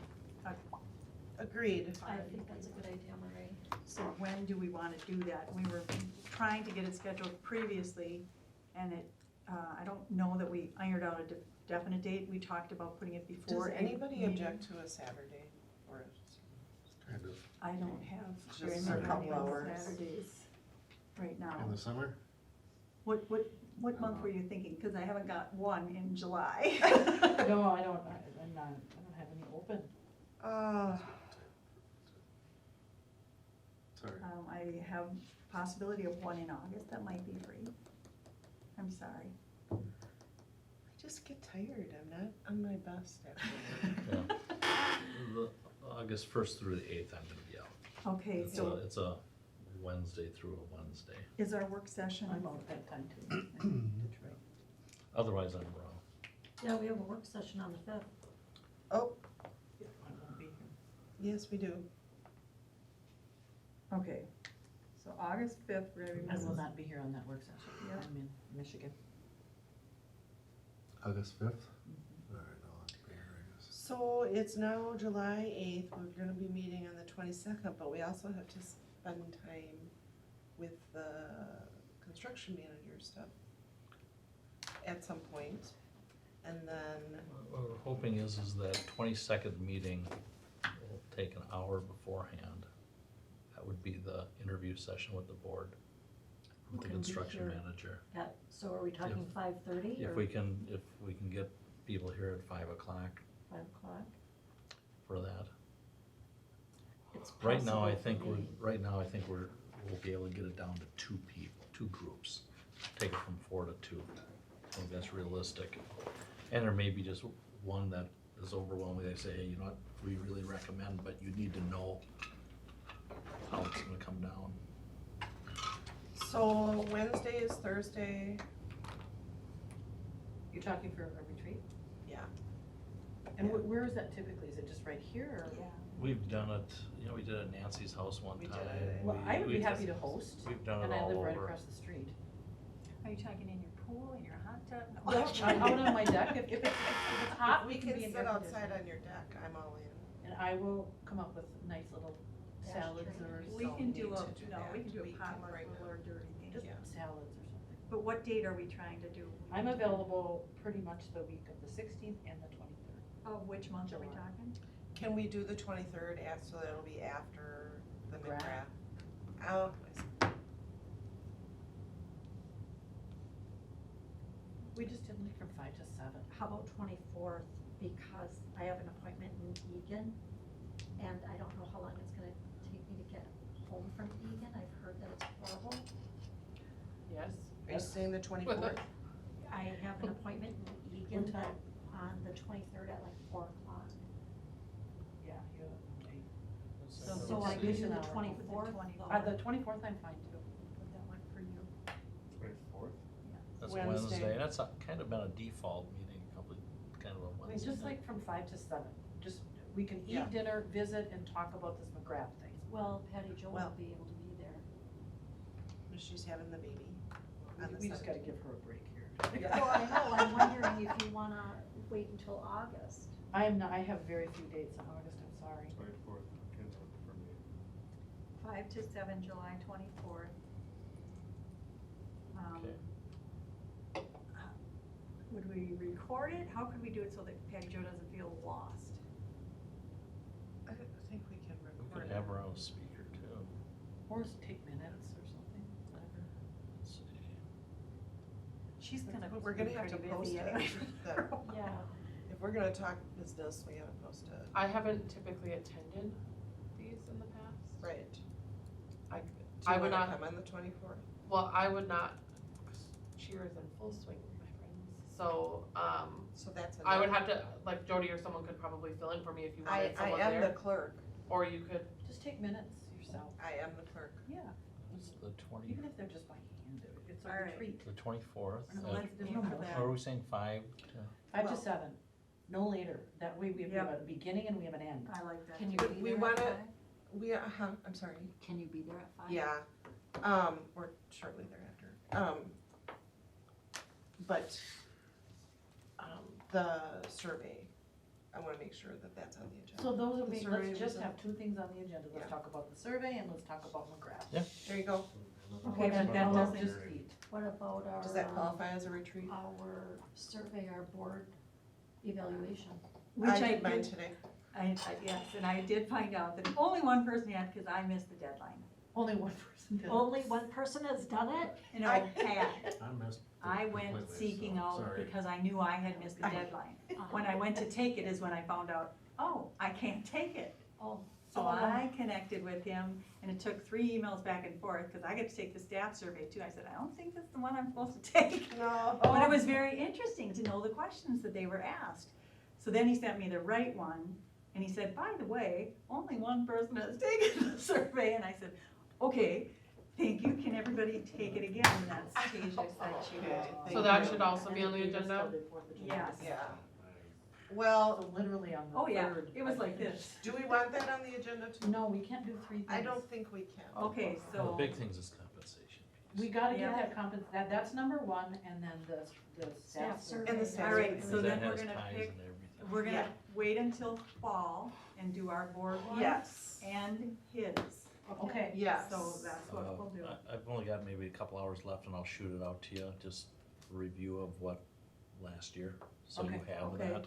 Agreed. I think that's a good idea, Marie. so when do we want to do that? We were trying to get it scheduled previously, and it, I don't know that we ironed out a definite date. We talked about putting it before. Does a anybody meeting. object to a Saturday or? Kind of. I don't have Just very for a many couple on hours. Saturdays right now. In the summer? What month were you thinking? Because I haven't got one in July. No, I don't, I don't have any open. Sorry. I have possibility of one in August that might be free. I'm sorry. I just get tired, I'm not on my best after work. the August 1st through the 8th, I'm gonna be out. Okay, so It's a Wednesday through a Wednesday, is our work session? I'm out that time too, in Detroit. otherwise I'm around. Yeah, we have a work session on the 5th. Oh, I won't be here. yes, we do. Okay, so August 5th, we're gonna be I will missing. not be here on that work session. Yep. I'm in Michigan. August 5th? All right, I'll have to be here, I guess. So it's now July 8th, we're gonna be meeting on the 22nd, but we also have to spend time with the construction manager stuff at some point. And then, What we're hoping is that 22nd meeting will take an hour beforehand. That would be the interview session with the board, with the Okay, we construction hear- manager. So are we talking 5:30 If or we can get people here at 5 o'clock 5 o'clock? for that. It's Right now, I possible think for me. we'll be able to get it down to 2 people, 2 groups. Take it from 4 to 2. I think that's realistic. And there may be just one that is overwhelming. They say, hey, you know what, we really recommend, but you need to know how it's gonna come down. so Wednesday is Thursday, You're talking for a retreat? yeah. And where is that typically? Is it just right here or? Yeah. We've done it, you know, we did it at Nancy's house one We did time. it. Well, I would be We've- happy to host, We've done it and I all live right over. across the street. Are you talking in your pool, in your hot tub? No. Out on my deck, if it's hot, If we can be in sit air outside conditioning. on your deck, I'm all in. And I will come up with nice little salads or We So can we do need a, to do no, that. we can do We a can potluck bring with them. our dirty things. just Yeah. salads or something. But what date are we trying to do? I'm available pretty much the week of the 16th and the 23rd. Of which month are we July. talking? Can we do the 23rd so that'll be after the McGrath. McGrath? Oh, I see. We just did like from 5 to 7. How about 24th, because I have an appointment in Egan, and I don't know how long it's gonna take me to get home from Egan. I've heard that it's horrible. Yes? Are you saying the 24th? I have an appointment in Egan What time? on the 23rd at like 4 o'clock. Yeah, you, So I It's do an the hour. 24th. the 24th I'm fine too. Would that work for you? 24th? That's Wednesday. Wednesday, that's kind of been a default meeting, kind of a I mean, Wednesday. just like from 5 to 7, just, we can Yeah. eat dinner, visit, and talk about this McGrath thing. Well, Patty Jo Well- won't be able to be there. She's having the baby. on the We just gotta 17th. give her a break here. Well, I know, I'm wondering if you wanna wait until August. I am not, I have very few dates in August, I'm sorry. 24th, can work for me. 5 to 7, July 24th. Okay. Would we record it? How could we do it so that Patty Jo doesn't feel lost? I think we can We record could it. have her on a speaker too. Or just take minutes or something, whatever. Let's see. She's gonna. We're gonna have to be post pretty it. busy. Yeah. If we're gonna talk business, we gotta post it. I haven't typically attended these in the past. Right. I- Do I you would wanna not- come on the 24th? Well, I would not, cheers in full swing, my friends. So, So that's. I would enough. have to, like Jody or someone could probably fill in for me if you I wanted someone am the there. clerk. Or you could, Just take minutes yourself. I am the clerk. Yeah, It's the even if they're just by hand, it's a All right. retreat. The 24th. No, let's there's aim no for motion. that. What are we saying, 5 to? 5 to Well- 7, no later. That way we have Yep. a beginning and we have an end. I like that. Can you But be we there at wanna- 5? I'm sorry. Can you be there at 5? Yeah, or shortly thereafter. But, the survey, I wanna make sure that that's on the agenda. So those will The be, survey let's just result. have 2 things on the agenda. Let's Yeah. talk about the survey and let's talk about McGrath. Yeah. There you go. Okay, but that We'll doesn't- just eat. What about our, Does that qualify as a retreat? our survey, our board evaluation? Which I did mine did- today. Yes, and I did find out that only one person had, because I missed the deadline. Only one person did it. Only one person has done it? You know, Pat, I missed. I went seeking out because I knew I had missed the deadline. When I went to take it is when I found out, oh, I can't take it. Oh, So I connected with him, and it took 3 emails back and forth, because I get to take the staff survey too. I said, I don't think that's the one I'm supposed to take. No. But it was very interesting to know the questions that they were asked. So then he sent me the right one, and he said, by the way, only one person has taken the survey, and I said, okay, thank you, can everybody take it again? And that's Tasia said she would. Okay, so thank that you. should also And be then on the they just agenda? held it for the July. Yes. Yeah. Well, So literally on the Oh, yeah, 3rd. it was like this. do we want that on the agenda too? No, we can't do 3 things. I don't think we can. Okay, The so, big things is compensation piece. We gotta Yeah. get that that's number 1, and then the staff Staff survey. And the staff all right, survey. so then That we're has gonna ties pick, and everything. we're gonna Yeah. wait until fall and do our board one. Yes. And his. Okay. Yes. So that's what we'll do. I've only got maybe a couple hours left and I'll shoot it out to you, just a review of what last year, so you Okay. have Okay. that.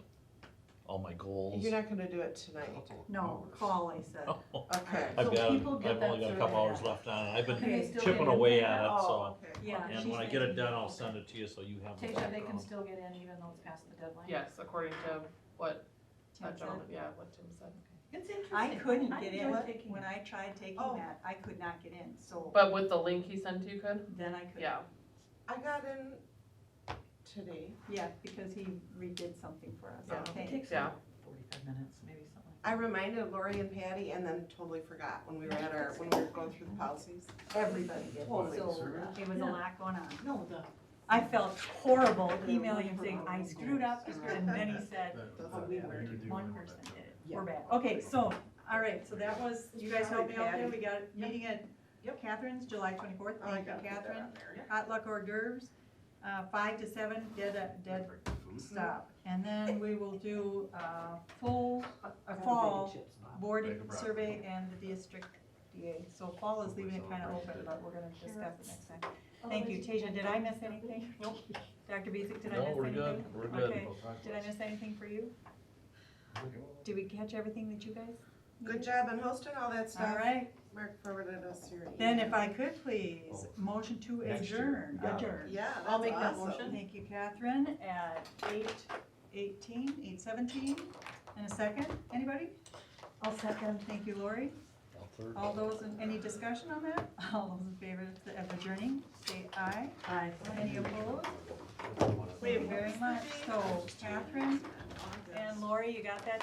All my goals. You're not gonna do it tonight. No, fall, I said. Okay. I've So got, people get I've that only got a couple survey. hours left on it, I've Can they been still chipping get in? away at it, Oh, so. okay. Yeah. And she's when I get it done, I'll thinking- send it to you, so you have the Tasha, they can background. still get in even though it's past the deadline? Yes, according to what Tim that said. gentleman, yeah, what Tim said. It's interesting. I couldn't I get enjoy in, taking when it. I tried taking Oh. that, I could not get in, so But with the link he sent you could? then I could. Yeah. I got in today. Yeah, because he redid something for us, I Yeah. It think. takes Yeah. about 45 minutes, maybe something like I that. reminded Lori and Patty and then totally forgot when we were at our, when we were going through the policies. Everybody did, Totally. so it was a Yeah. lot going on. No, the. I felt horrible emailing him saying, I screwed up, and then he said, Oh, we were, one person did it, we're bad. Okay, so, all right, so that was, you guys helped me out there, we got a meeting at Catherine's, July 24th, Oh, I thank you, gotta put that Catherine. on there. Hot luck hors d'oeuvres, 5 to 7, dead stop. And then we will do a fall board survey and the district DA. So fall is leaving it kind of open, but we're gonna discuss it next time. Thank you. Tasia, did I miss anything? Nope. Dr. Besick, did I miss anything? No, we're good, we're good. Okay. Did I miss anything for you? Did we catch everything that you guys? Good job on hosting all that stuff. All right, Mark forwarded us your email. then if I could please, motion to Next year. adjourn, Yeah. adjourn. Yeah, I'll that's make that awesome. motion. Thank you, Catherine, at 8:17, and a second, anybody? I'll second. Thank you, Lori. I'll All those, any discussion on that? All those in favor of adjourning, say aye. Aye. Any opposed? Thank you very much. So Catherine and Lori, you got that